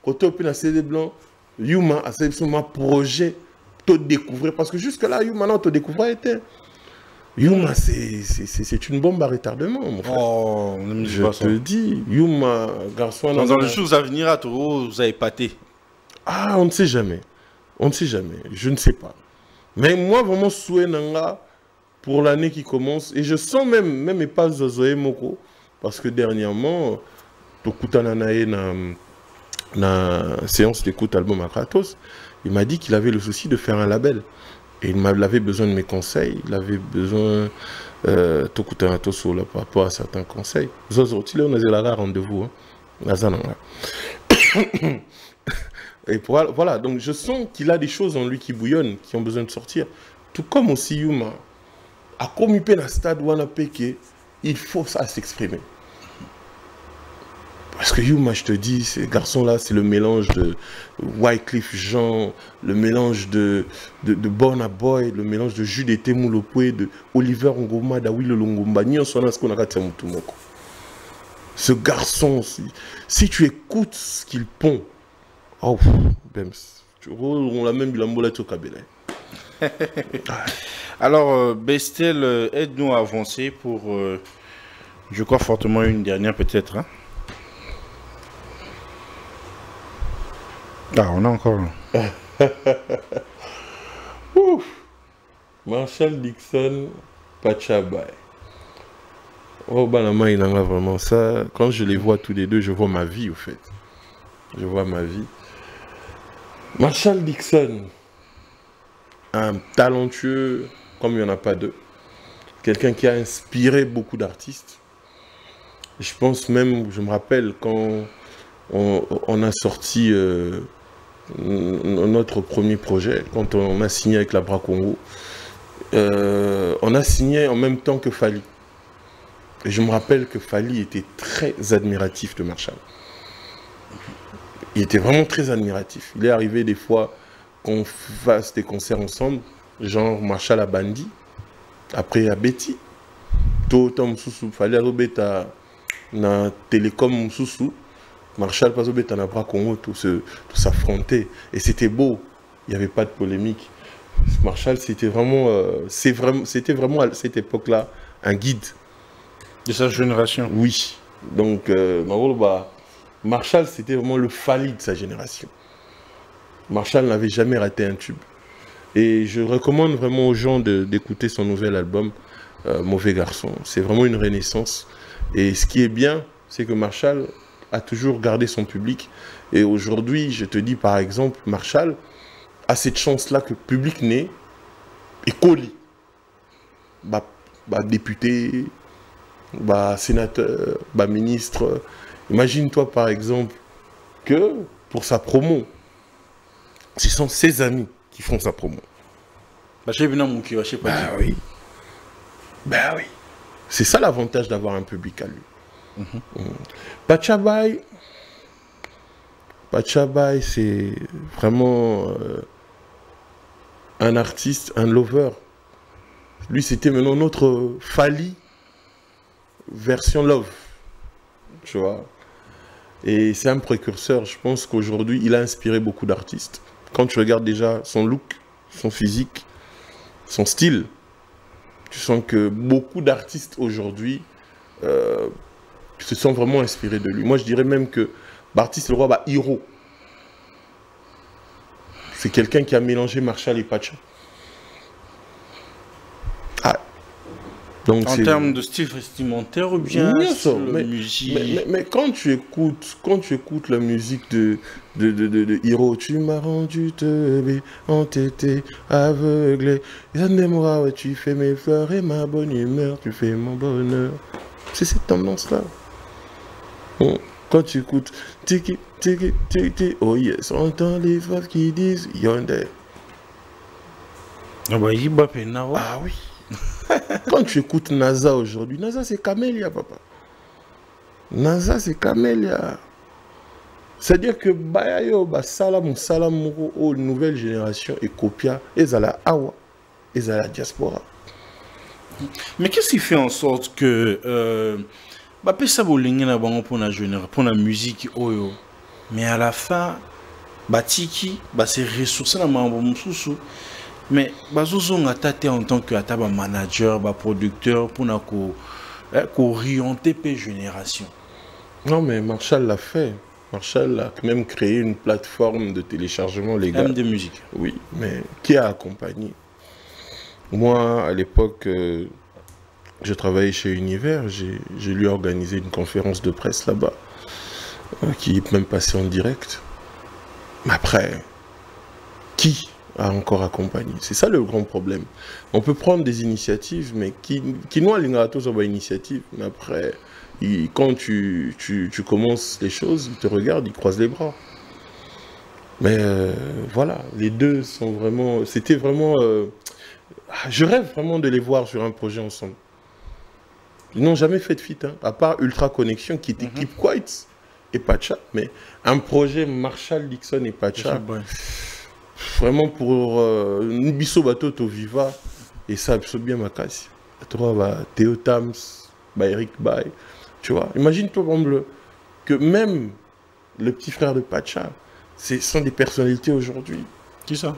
Quand on a CD blanc, Yuma a son projet de découvrir. Parce que jusque-là, Yuma, non, te découvrir. Yuma, c'est une bombe à retardement, mon frère.
Oh,
je te dis, Yuma, garçon.
Dans les jours à venir, vous avez pâté.
Ah, on ne sait jamais. On ne sait jamais, je ne sais pas. Mais moi, vraiment, souhait nanga pour l'année qui commence. Et je sens même pas Zozo et Moko. Parce que dernièrement, Tokutananae na la séance d'écoute album à Kratos, il m'a dit qu'il avait le souci de faire un label. Et il avait besoin de mes conseils, il avait besoin de par rapport à certains conseils. On a là rendez-vous. Et voilà, donc je sens qu'il a des choses en lui qui bouillonnent, qui ont besoin de sortir. Tout comme aussi Yuma, à comme il peut dans stade où on a péqué, il faut ça s'exprimer. Parce que Yuma, je te dis, ces garçons-là, c'est le mélange de Wycliffe Jean, le mélange de Burna Boy, le mélange de Jude Temulopwe, de Oliver Ngoma, d'Awil Longomba, ce garçon, si tu écoutes ce qu'il pond, oh, on l'a même bilambolette au Kabyle.
Alors, Bestel, aide-nous à avancer pour, je crois fortement, une dernière peut-être. Hein? Ah, on a encore.
Ouf. Marshall Dixon, Pachabay. Oh, Banama, il en a vraiment ça. Quand je les vois tous les deux, je vois ma vie, au fait. Je vois ma vie. Marshall Dixon, un talentueux comme il n'y en a pas deux. Quelqu'un qui a inspiré beaucoup d'artistes. Je pense même, je me rappelle quand on a sorti notre premier projet, quand on a signé avec la Bra Congo, on a signé en même temps que Fally. Et je me rappelle que Fally était très admiratif de Marshall. Il était vraiment très admiratif. Il est arrivé des fois qu'on fasse des concerts ensemble, genre Marshall à Bandi, après à Betty, tout le temps, Fally à na télécom Moussoussou, Marshall pas au na Bra Congo, tout s'affronter. Et c'était beau, il n'y avait pas de polémique. Marshall, c'était vraiment à cette époque-là un guide.
De sa génération.
Oui. Donc, Marshall, c'était vraiment le Fally de sa génération. Marshall n'avait jamais raté un tube. Et je recommande vraiment aux gens d'écouter son nouvel album, Mauvais Garçon. C'est vraiment une renaissance. Et ce qui est bien, c'est que Marshall a toujours gardé son public. Et aujourd'hui, je te dis par exemple, Marshall a cette chance-là que le public n'est et colis. Député, sénateur, ministre. Imagine-toi par exemple que pour sa promo, ce sont ses amis qui font sa promo. Oui. Ben oui. C'est ça l'avantage d'avoir un public à lui. Pachabay, c'est vraiment un artiste, un lover. Lui, c'était maintenant notre Fally version love. Tu vois. Et c'est un précurseur. Je pense qu'aujourd'hui, il a inspiré beaucoup d'artistes. Quand tu regardes déjà son look, son physique, son style, tu sens que beaucoup d'artistes aujourd'hui se sont vraiment inspirés de lui. Moi, je dirais même que Baptiste Leroy, Hiro. C'est quelqu'un qui a mélangé Marshall et Pacha.
Donc en termes de style vestimentaire ou bien
musique. Mais quand tu écoutes la musique de Hiro, tu m'as rendu teubé, entêté, aveuglé. Tu fais mes fleurs et ma bonne humeur, tu fais mon bonheur. C'est cette tendance-là. Quand tu écoutes tiki, tiki, tiki, oh yes, on entend les voix qui disent Yondé.
Ah
oui. Quand tu écoutes NASA aujourd'hui, NASA c'est Camélia, papa. NASA c'est Camélia. C'est-à-dire que salam aux nouvelle génération et copia et la awa et la diaspora.
Mais qu'est-ce qui fait en sorte que pour la musique oyo, mais à la fin batiki c'est ressources na mambo mususu. Mais bazozo ngata en tant que ataba manager, producteur pour orienter pe génération.
Non mais Marshall l'a fait. Marshall a même créé une plateforme de téléchargement légal.
Même de musique.
Oui, mais qui a accompagné? Moi, à l'époque, je travaillais chez Univers, j'ai lui organisé une conférence de presse là-bas. qui est même passé en direct. Mais après, qui a encore accompagné? C'est ça le grand problème. On peut prendre des initiatives, mais qui n'ont pas d'initiative. Mais après, quand tu commences les choses, ils te regardent, ils croisent les bras. Mais voilà, les deux sont vraiment... C'était vraiment... je rêve vraiment de les voir sur un projet ensemble. Ils n'ont jamais fait de feat, hein, à part Ultra Connection qui était Keep Quiet et Pacha. Mais un projet Marshall Dixon et Pacha, vraiment pour Nibiso Bato Viva et ça absolument bien ma casse. Théo Tams, Eric Bay, tu vois. Imagine-toi, par exemple, que même le petit frère de Pacha, ce sont des personnalités aujourd'hui.
Qui ça?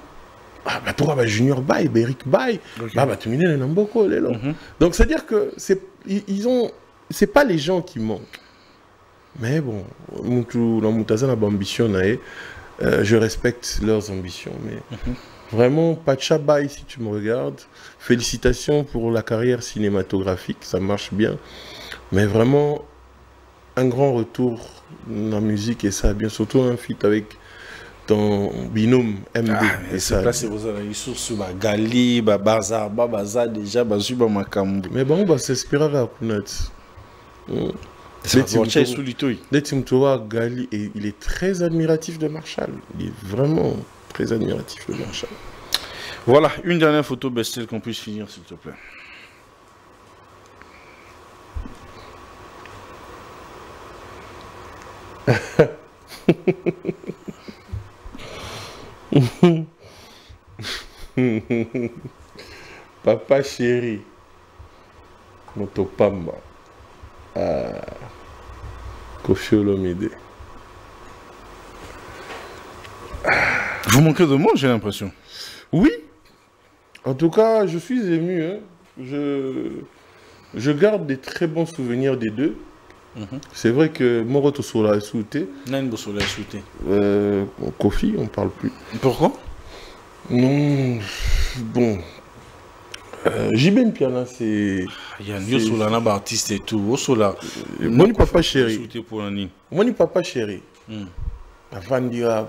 Ah, bah, toi, bah, Junior Bay, Eric Bay, bah, tu m'as dit, beaucoup, les longs. Donc, c'est-à-dire que c'est pas les gens qui manquent. Mais bon, dans Moutaza, on a ambition, je respecte leurs ambitions. Mais vraiment, Pacha Bay, si tu me regardes, félicitations pour la carrière cinématographique, ça marche bien. Mais vraiment, un grand retour dans la musique et ça, bien surtout un feat avec ton binôme MB.
Et ça, là, c'est vous avez sur Gali, Baza, Baza, déjà, Bazuba Makambu.
Mais bon, bah, c'est Spirara à Kunat. Gali, et il est très admiratif de Marshall. Il est vraiment très admiratif de Marshall.
Voilà, une dernière photo Bestel qu'on puisse finir, s'il te plaît.
Papa chéri, Motopamba, Kofi Olomide.
Vous manquez de mots, j'ai l'impression.
Oui, en tout cas, je suis ému. Hein. Je garde des très bons souvenirs des deux. C'est vrai que Moroto Sola est souté. Kofi, on ne parle plus.
Pourquoi?
Non, bon. Jibem Piana, c'est...
Il y a un Sola, un artiste et tout.
Moi, papa chéri. Moi, papa chéri. Avant de dire,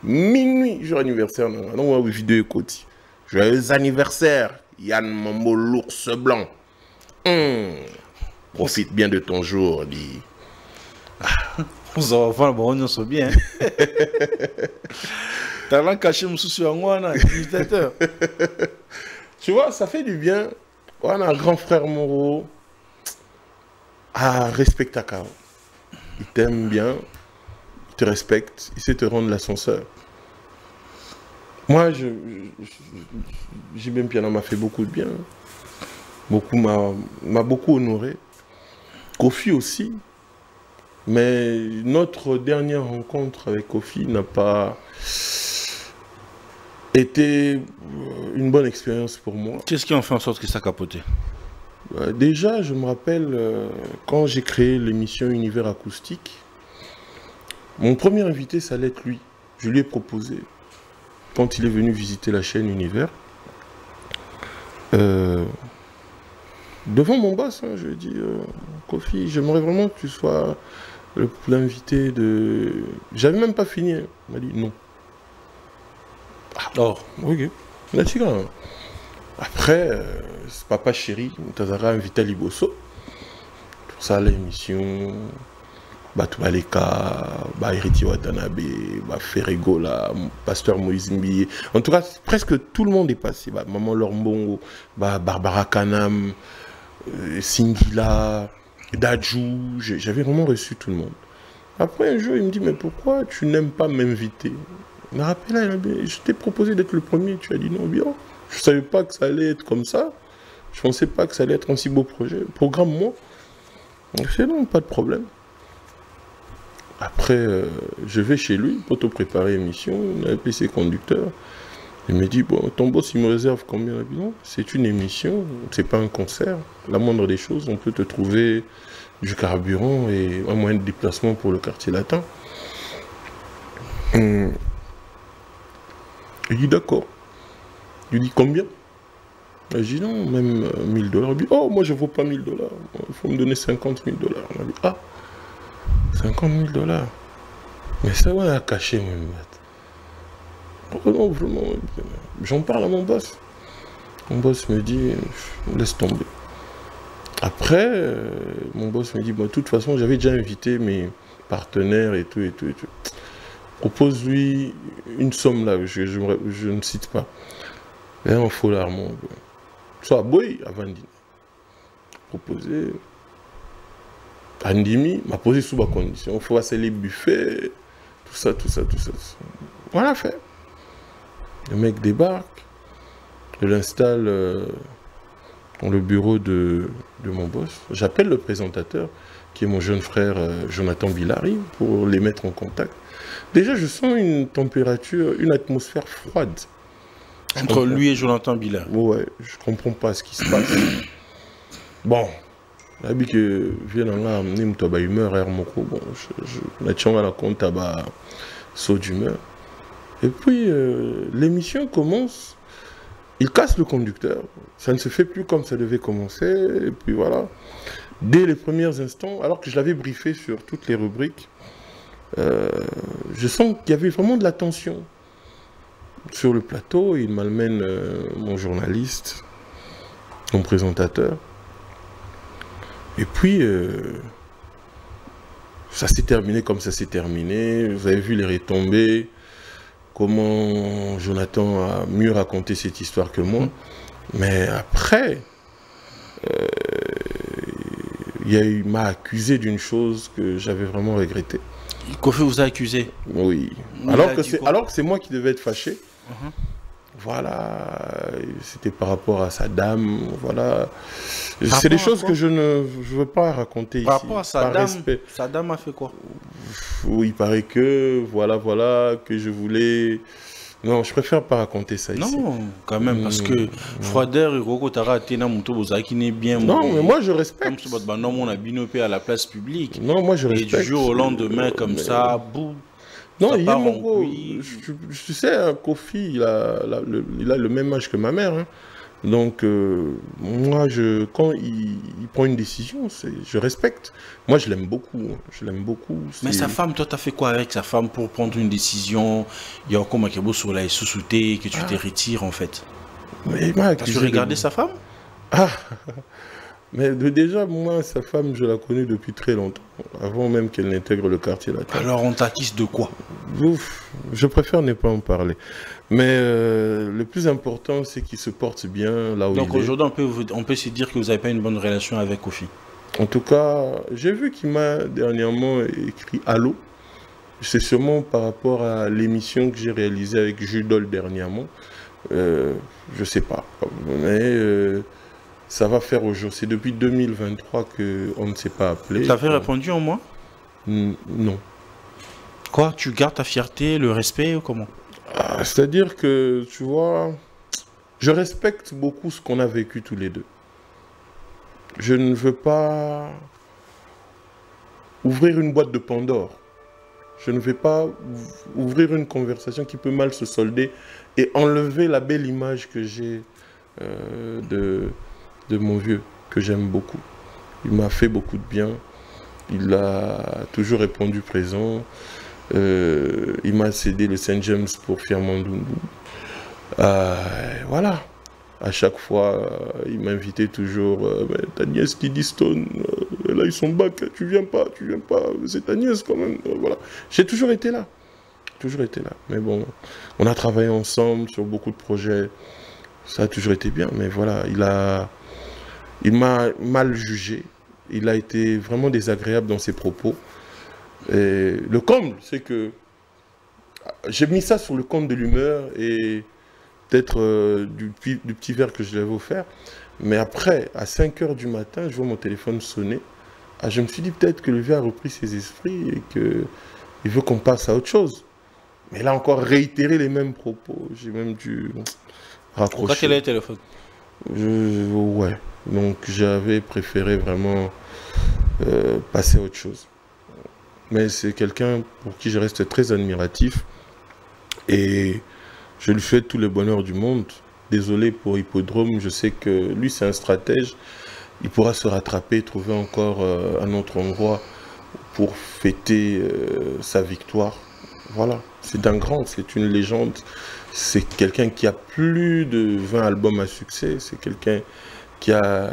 minuit, jour anniversaire, non, oui, vidéo écoute. Joyeux anniversaire, Yann Mambo, l'ours blanc. Profite bien de ton jour, dit.
Vous allez voir, bon, on se bien. T'as l'air caché, mon souci en moi,
tu vois, ça fait du bien. On a un grand frère Moro. Ah, respecte ta caro. Il t'aime bien. Il te respecte. Il sait te rendre l'ascenseur. Moi, j'ai même bien, m'a fait beaucoup de bien. M'a beaucoup honoré. Kofi aussi. Mais notre dernière rencontre avec Kofi n'a pas été une bonne expérience pour moi.
Qu'est-ce qui en fait en sorte que ça a capoté?
Déjà, je me rappelle quand j'ai créé l'émission Univers Acoustique, mon premier invité, ça allait être lui. Je lui ai proposé, quand il est venu visiter la chaîne Univers, devant mon boss, hein, je lui ai dit, Kofi, j'aimerais vraiment que tu sois l'invité de... J'avais même pas fini. Il m'a dit non.
Oh,
ok. Après, Papa Chéri, Tazara invité à Liboso. Pour ça, l'émission, Batoualeka, Héritier Watanabe, Ferregola, Pasteur Moïse Mbiye. En tout cas, presque tout le monde est passé. Maman Lormbongo, Barbara Kanam, Singila, Dadjou. J'avais vraiment reçu tout le monde. Après, un jour, il me dit, mais pourquoi tu n'aimes pas m'inviter? Il m'a rappelé, je t'ai proposé d'être le premier. Tu as dit non, bien. Je ne savais pas que ça allait être comme ça. Je ne pensais pas que ça allait être un si beau projet. Programme-moi. Je dis non, pas de problème. Après, je vais chez lui pour te préparer l'émission. On a appelé ses conducteurs. Il me dit, bon, ton boss, il me réserve combien? Non, c'est une émission, c'est pas un concert. La moindre des choses, on peut te trouver du carburant et un moyen de déplacement pour le quartier latin. Il dit, d'accord. Il dit, combien? Je dis, non, même 1000 $. Il dit, oh, moi, je ne vaux pas 1000 $. Il faut me donner 50 000 $. On a dit, ah, $50 000. Mais ça va cacher même. Vraiment, vraiment. J'en parle à mon boss. Mon boss me dit, laisse tomber. Après, mon boss me dit, bon, de toute façon, j'avais déjà invité mes partenaires et tout, et tout, et tout. Propose-lui une somme là, je ne cite pas. Et un faux larmon. Soit boy, avant dîner. Proposé. Andimi m'a posé sous ma condition. Il faut passer les buffets, tout ça, tout ça, tout ça. Voilà fait. Le mec débarque. Je l'installe dans le bureau de mon boss. J'appelle le présentateur, qui est mon jeune frère Jonathan Billari, pour les mettre en contact. Déjà, je sens une température, une atmosphère froide.
Entre lui et Jonathan Billari.
Ouais, je comprends pas ce qui se passe. Bon, l'habit que vient là amener une humeur air moko. Bon, je la compte à saut d'humeur. Et puis l'émission commence. Il casse le conducteur. Ça ne se fait plus comme ça devait commencer. Et puis voilà. Dès les premiers instants, alors que je l'avais briefé sur toutes les rubriques, je sens qu'il y avait vraiment de la tension. Sur le plateau, il m'amène mon journaliste, mon présentateur. Et puis, ça s'est terminé comme ça s'est terminé. Vous avez vu les retombées, comment Jonathan a mieux raconté cette histoire que moi. Mais après, il m'a accusé d'une chose que j'avais vraiment regrettée.
Kofi vous a accusé?
Oui. Alors que c'est moi qui devais être fâché. Voilà, c'était par rapport à sa dame, voilà. C'est des choses que je ne veux pas raconter ici.
Par rapport à sa dame,
respect.
Sa dame a fait quoi?
Oui, il paraît que, voilà, que je voulais... Non, je préfère pas raconter ça ici.
Non, quand même, parce que Froideur et Roko Tara Atena Mouto qui n'est bien...
Non, mais moi je respecte.
Comme ce non, on a binopé à la place publique.
Non, moi je respecte.
Et du jour au lendemain, comme ça, boum.
Non, il est mon gros. Tu sais, Kofi, il a le même âge que ma mère. Hein. Donc, moi, quand il prend une décision, je respecte. Moi, je l'aime beaucoup. Je l'aime beaucoup.
Mais sa femme, toi, tu as fait quoi avec sa femme pour prendre une décision? Il y a encore Makebo sur la sous-souté que tu te retires, en fait. Tu regardé sa femme?
Ah. Mais déjà, moi, sa femme, je la connais depuis très longtemps, avant même qu'elle n'intègre le quartier latin.
Alors, on t'acquise de quoi?
Ouf, je préfère ne pas en parler. Mais le plus important, c'est qu'il se porte bien là où il est.
Donc aujourd'hui, on peut se dire que vous n'avez pas une bonne relation avec Kofi?
En tout cas, j'ai vu qu'il m'a dernièrement écrit « Allô ». C'est sûrement par rapport à l'émission que j'ai réalisée avec Judol dernièrement. Je sais pas. Mais... ça va faire au jour. C'est depuis 2023 qu'on ne s'est pas appelé.
Tu avais répondu en moi?
Non.
Quoi? Tu gardes ta fierté, le respect ou comment?
C'est-à-dire que, tu vois, je respecte beaucoup ce qu'on a vécu tous les deux. Je ne veux pas ouvrir une boîte de Pandore. Je ne vais pas ouvrir une conversation qui peut mal se solder et enlever la belle image que j'ai de mon vieux, que j'aime beaucoup. Il m'a fait beaucoup de bien. Il a toujours répondu présent. Il m'a cédé le Saint James pour faire mon doudou. Voilà. À chaque fois, il m'invitait toujours. Ta nièce qui dit Stone, là ils sont back, tu viens pas, c'est ta nièce quand même. Voilà. J'ai toujours été là. Toujours été là. Mais bon, on a travaillé ensemble sur beaucoup de projets. Ça a toujours été bien. Mais voilà, il m'a mal jugé. Il a été vraiment désagréable dans ses propos. Et le comble, c'est que j'ai mis ça sur le compte de l'humeur et peut-être du petit verre que je lui avais offert. Mais après, à 5 h du matin, je vois mon téléphone sonner. Je me suis dit peut-être que le vieux a repris ses esprits et qu'il veut qu'on passe à autre chose. Mais là encore, réitérer les mêmes propos. J'ai même dû raccrocher.
Pourquoi quel est le téléphone?
Ouais. Donc j'avais préféré vraiment passer à autre chose. Mais c'est quelqu'un pour qui je reste très admiratif. Et je lui souhaite tout le bonheur du monde. Désolé pour Hippodrome, je sais que lui c'est un stratège. Il pourra se rattraper, trouver encore un autre endroit pour fêter sa victoire. Voilà, c'est un grand, c'est une légende. C'est quelqu'un qui a plus de 20 albums à succès. C'est quelqu'un qui a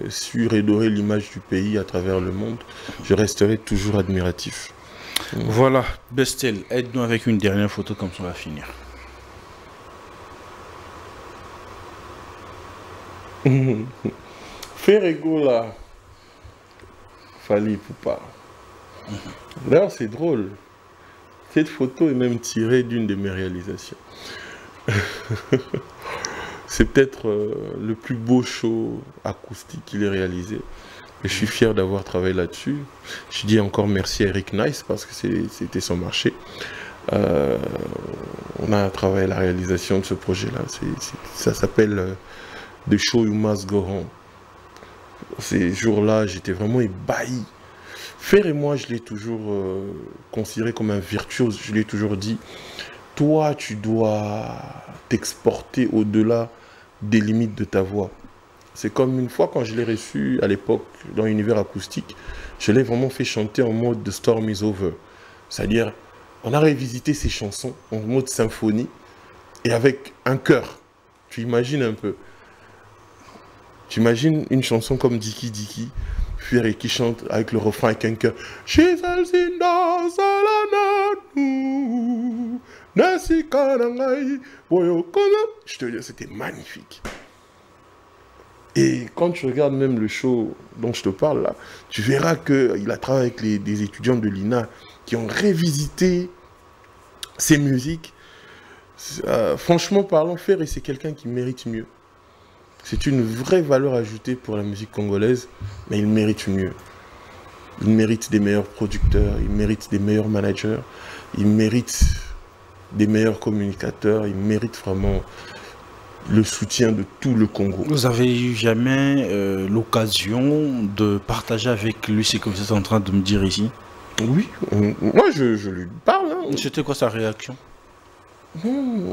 su redorer l'image du pays à travers le monde. Je resterai toujours admiratif.
Voilà, Bestel, aide-nous avec une dernière photo comme ça on va finir.
Ferrego là, Fally Ipupa. D'ailleurs c'est drôle. Cette photo est même tirée d'une de mes réalisations. C'est peut-être le plus beau show acoustique qu'il ait réalisé. Et je suis fier d'avoir travaillé là-dessus. Je dis encore merci à Eric Nice parce que c'était son marché. On a travaillé la réalisation de ce projet-là. Ça s'appelle The Show You Must Go On. Ces jours-là, j'étais vraiment ébahi. Fer et moi, je l'ai toujours considéré comme un virtuose. Je l'ai toujours dit, toi, tu dois t'exporter au-delà des limites de ta voix. C'est comme une fois quand je l'ai reçu à l'époque dans l'univers acoustique, je l'ai vraiment fait chanter en mode The Storm Is Over. C'est-à-dire, on a révisité ses chansons en mode symphonie et avec un chœur. Tu imagines un peu. Tu imagines une chanson comme Diki Diki, Ferry qui chante avec le refrain avec un chœur. She's Alcinda Salana. Je te dis, c'était magnifique. Et quand tu regardes même le show dont je te parle là, tu verras qu'il a travaillé avec des étudiants de l'INA qui ont révisité ses musiques. Franchement parlant, Ferry, c'est quelqu'un qui mérite mieux. C'est une vraie valeur ajoutée pour la musique congolaise, mais il mérite mieux. Il mérite des meilleurs producteurs, il mérite des meilleurs managers, il mérite des meilleurs communicateurs, il mérite vraiment le soutien de tout le Congo.
Vous avez eu jamais l'occasion de partager avec lui ce que vous êtes en train de me dire ici?
Oui, moi je lui parle. Hein.
C'était quoi sa réaction?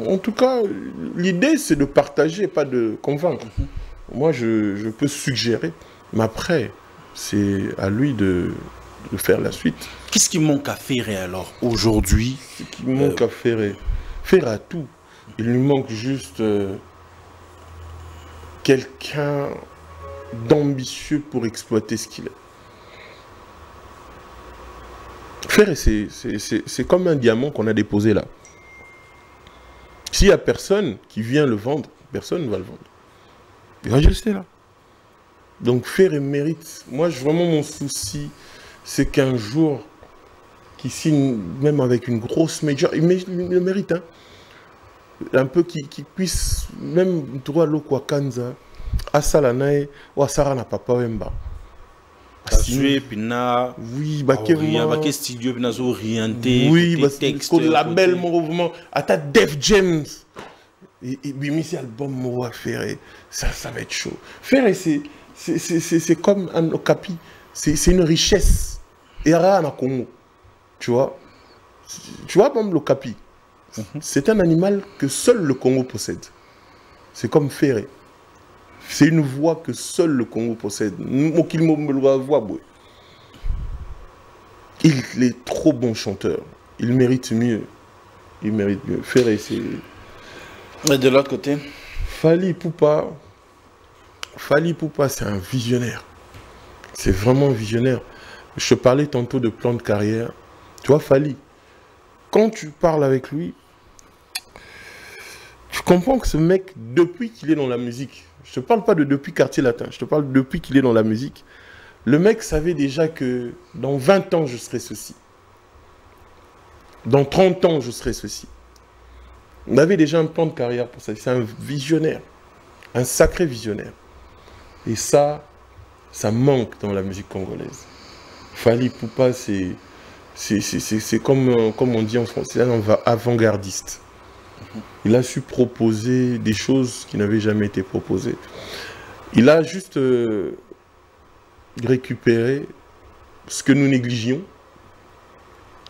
En tout cas, l'idée c'est de partager, pas de convaincre. Moi je peux suggérer, mais après, c'est à lui de faire la suite.
Qu'est-ce qui manque à Ferry alors aujourd'hui?
Ce qui manque à Ferry, Ferry a tout. Il lui manque juste quelqu'un d'ambitieux pour exploiter ce qu'il est. Ferry, c'est comme un diamant qu'on a déposé là. S'il n'y a personne qui vient le vendre, personne ne va le vendre. Il va rester là. Donc Ferry mérite. Moi, vraiment, mon souci, c'est qu'un jour, qu'il signe même avec une grosse major, il le mérite, hein. Un peu qui puisse, même droit l'eau Kanza, Asalanae, ou Asarana Papa Wemba. Oui,
studio orienté,
oui, parce que le label mouvement, à ta Def James, et Bimisi album Moua Ferry, ça va être chaud. Ferry, c'est comme un okapi, c'est une richesse. Et rien à Congo, tu vois, même l'okapi, c'est un animal que seul le Congo possède. C'est comme Ferry. C'est une voix que seul le Congo possède. Il est trop bon chanteur. Il mérite mieux. Il mérite mieux. Ferry, c'est...
Et de l'autre côté,
Fally Ipupa, c'est un visionnaire. C'est vraiment un visionnaire. Je te parlais tantôt de plan de carrière. Tu vois, Fally, quand tu parles avec lui, tu comprends que ce mec, depuis qu'il est dans la musique, je ne te parle pas de depuis Quartier Latin, je te parle depuis qu'il est dans la musique, le mec savait déjà que dans 20 ans, je serai ceci. Dans 30 ans, je serai ceci. On avait déjà un plan de carrière pour ça. C'est un visionnaire, un sacré visionnaire. Et ça manque dans la musique congolaise. Fally Ipupa, c'est comme on dit en français, un avant-gardiste. Il a su proposer des choses qui n'avaient jamais été proposées. Il a juste récupéré ce que nous négligions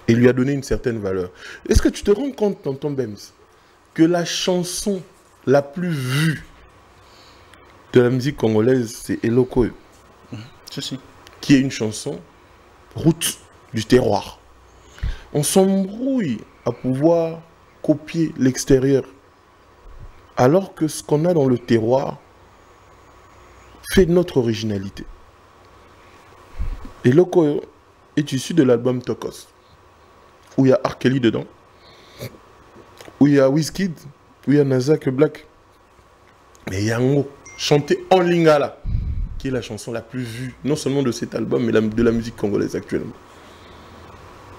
et lui a donné une certaine valeur. Est-ce que tu te rends compte, tonton Bems, que la chanson la plus vue de la musique congolaise, c'est Eloko,
Ceci.
qui est une chanson route. du terroir. On s'embrouille à pouvoir copier l'extérieur. Alors que ce qu'on a dans le terroir fait notre originalité. Et Loco est issu de l'album Tokos, où il y a R. Kelly dedans, où il y a Wizkid, où il y a Nazak Black. Mais Yango, chanté en lingala, qui est la chanson la plus vue, non seulement de cet album, mais de la musique congolaise actuellement.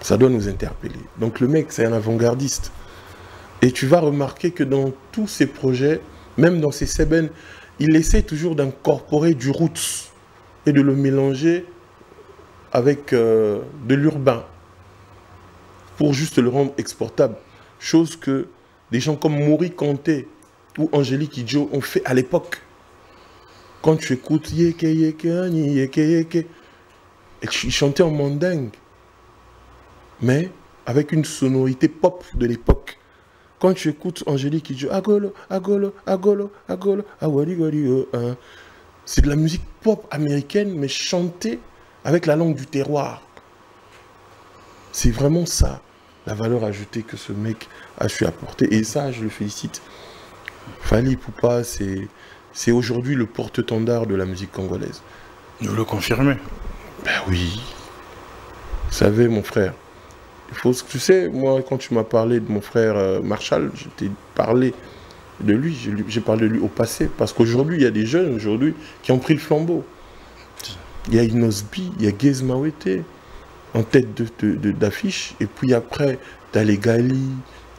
Ça doit nous interpeller. Donc le mec, c'est un avant-gardiste. Et tu vas remarquer que dans tous ses projets, même dans ses sébènes, il essaie toujours d'incorporer du roots et de le mélanger avec de l'urbain pour juste le rendre exportable. Chose que des gens comme Mori Kanté ou Angélique Kidjo ont fait à l'époque. Quand tu écoutes Yeke Yeke Ani Yeke Yeke, et ils chantaient en mandingue, mais avec une sonorité pop de l'époque. Quand tu écoutes Angélique Kidjo, Agolo, Agolo, Agolo, Agolo, Awali Wali, c'est de la musique pop américaine, mais chantée avec la langue du terroir. C'est vraiment ça, la valeur ajoutée que ce mec a su apporter. Et ça, je le félicite. Fally Ipupa, c'est aujourd'hui le porte-étendard de la musique congolaise.
Vous le confirmez?
Ben oui. Vous savez, mon frère, tu sais, moi, quand tu m'as parlé de mon frère Marshall, je t'ai parlé de lui. J'ai parlé de lui au passé. Parce qu'aujourd'hui, il y a des jeunes aujourd'hui qui ont pris le flambeau. Il y a Inosbi, il y a Gez Mawete en tête d'affiche. Et puis après, tu as les Gali,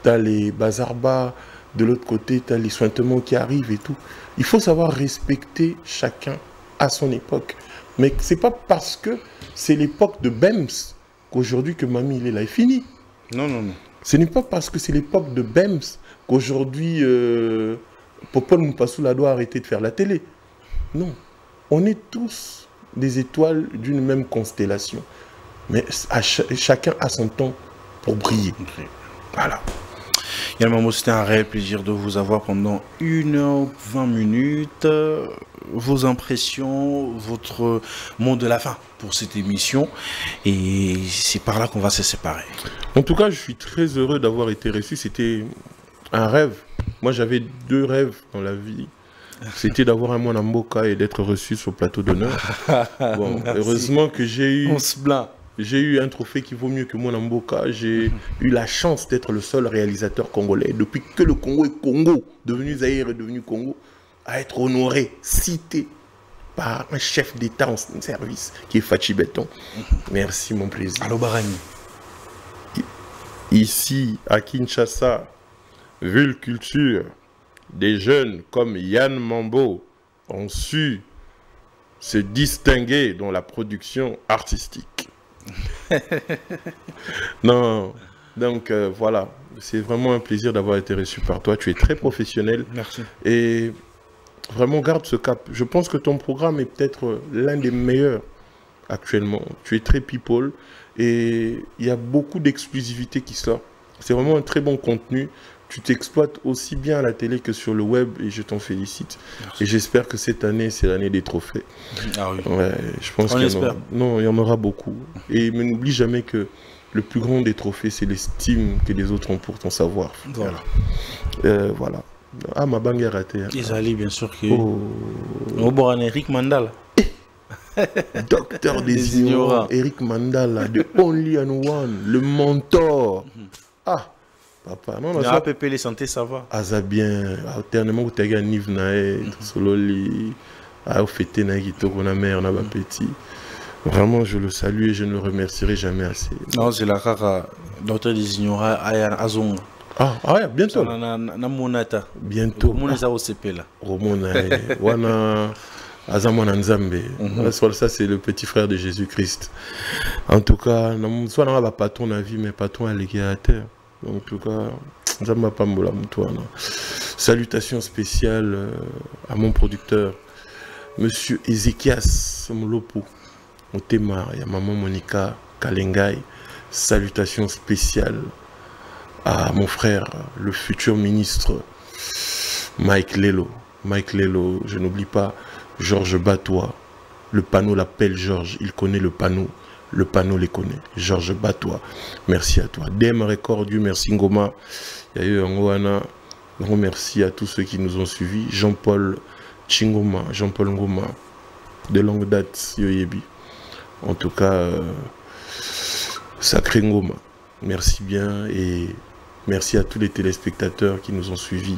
tu as les Bazarba. De l'autre côté, tu as les Sointements qui arrivent et tout. Il faut savoir respecter chacun à son époque. Mais c'est pas parce que c'est l'époque de Bems qu'aujourd'hui que Mamie il est là est fini.
Non, non, non.
Ce n'est pas parce que c'est l'époque de Bems qu'aujourd'hui Popol Mpassoula doit arrêter de faire la télé. Non. On est tous des étoiles d'une même constellation. Mais chacun a son temps pour briller. Voilà.
Yann Mambo, c'était un réel plaisir de vous avoir pendant 1h20. Vos impressions, votre mot de la fin pour cette émission. Et c'est par là qu'on va se séparer.
En tout cas, je suis très heureux d'avoir été reçu. C'était un rêve. Moi, j'avais 2 rêves dans la vie. C'était d'avoir un Mwana Mboka et d'être reçu sur le plateau d'honneur. Bon, heureusement que j'ai eu un trophée qui vaut mieux que Mwana Mboka. J'ai eu la chance d'être le seul réalisateur congolais, depuis que le Congo est Congo, devenu Zaïre est devenu Congo, à être honoré, cité par un chef d'État en service, qui est Fachi Béton. Merci, mon plaisir.
Allo Barani.
Ici, à Kinshasa, Ville Culture, des jeunes comme Yann Mambo ont su se distinguer dans la production artistique. Non, donc voilà, c'est vraiment un plaisir d'avoir été reçu par toi. Tu es très professionnel.
Merci.
Et vraiment garde ce cap. Je pense que ton programme est peut-être l'un des meilleurs actuellement. Tu es très people et il y a beaucoup d'exclusivité qui sort. C'est vraiment un très bon contenu. Tu t'exploites aussi bien à la télé que sur le web et je t'en félicite. Merci. Et j'espère que cette année, c'est l'année des trophées. Ah oui. Ouais, je pense qu'il y en aura. Non, il y en aura beaucoup. Et mais n'oublie jamais que le plus grand des trophées, c'est l'estime que les autres ont pour ton savoir. Voilà. Voilà. Ah, ma bangue est ratée. Hein.
Isali, bien sûr. Que... Oh, bon, Eric Mandala.
Docteur des ignorants. Eric Mandala, the only and one, le mentor. Ah. Papa, non,
non, Pépé, les santé, ça va.
Ah, ça bien. Alternement, tu as gagné Niv Nae, Sololi, au fêté Naïto, on a mère, on a petit. Vraiment, je le salue et je ne le remercierai jamais assez.
Non, c'est la rare docteur des ignorants à Azong.
Ah, ouais, bientôt. Bientôt.
Mon au CP là.
Romona, Wana, Azamwana Nzambe. Ça, c'est le petit frère de Jésus-Christ. En tout cas, soit on n'a pas ton avis, mais pas ton allégateur. En tout cas, salutations spéciales à mon producteur, Monsieur Ezekias Molopo, Otema, et à maman Monica Kalengai. Salutations spéciales à mon frère, le futur ministre Mike Lelo. Mike Lelo, je n'oublie pas Georges Batois. Le panneau l'appelle Georges, il connaît le panneau. le panneau les connaît. Georges Batois, merci à toi. Dem Record, Dieu merci Ngoma. Il y a eu Ngwana. Grand merci à tous ceux qui nous ont suivis. Jean-Paul Chingoma, Jean-Paul Ngoma, de longue date, Yoyebi. En tout cas, sacré Ngoma. Merci bien et merci à tous les téléspectateurs qui nous ont suivis.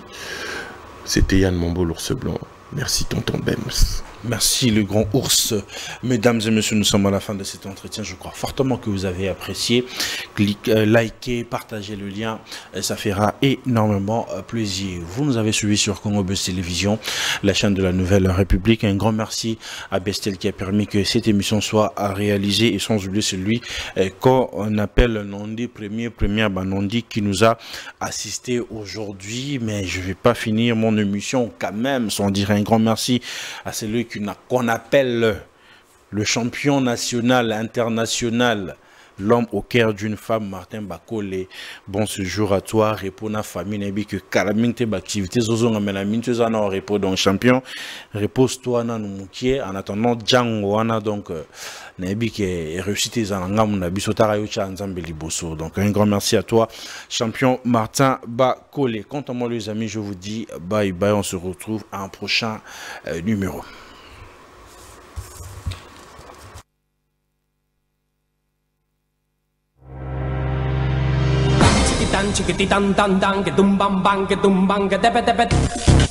C'était Yann Mambo, l'ours blanc. Merci tonton Bems.
Merci le grand ours. Mesdames et messieurs, nous sommes à la fin de cet entretien. Je crois fortement que vous avez apprécié. Likez, partagez le lien. Ça fera énormément plaisir. Vous nous avez suivis sur Congo Buzz Télévision, la chaîne de la Nouvelle République. Un grand merci à Bestel qui a permis que cette émission soit réalisée et sans oublier celui qu'on appelle Nondi, première Banondi qui nous a assisté aujourd'hui. Mais je ne vais pas finir mon émission quand même sans dire un grand merci à celui qu'on appelle le champion national, international, l'homme au cœur d'une femme, Martin Bakole. Bon séjour à toi, repos na famille, n'ebi que calamite activité zozo ngamela mintu zana au repos donc champion, repose-toi na numukie en attendant Django wana donc n'ebi que réussite zana ngamu na bisotara yocha nzambe liboso. Donc un grand merci à toi, champion Martin Bakole. Quant à moi les amis, je vous dis bye bye, on se retrouve à un prochain numéro.
Chiquititan, chiquititan, tan, tan, que tum bam bam, que tum bam, que tepe tepe.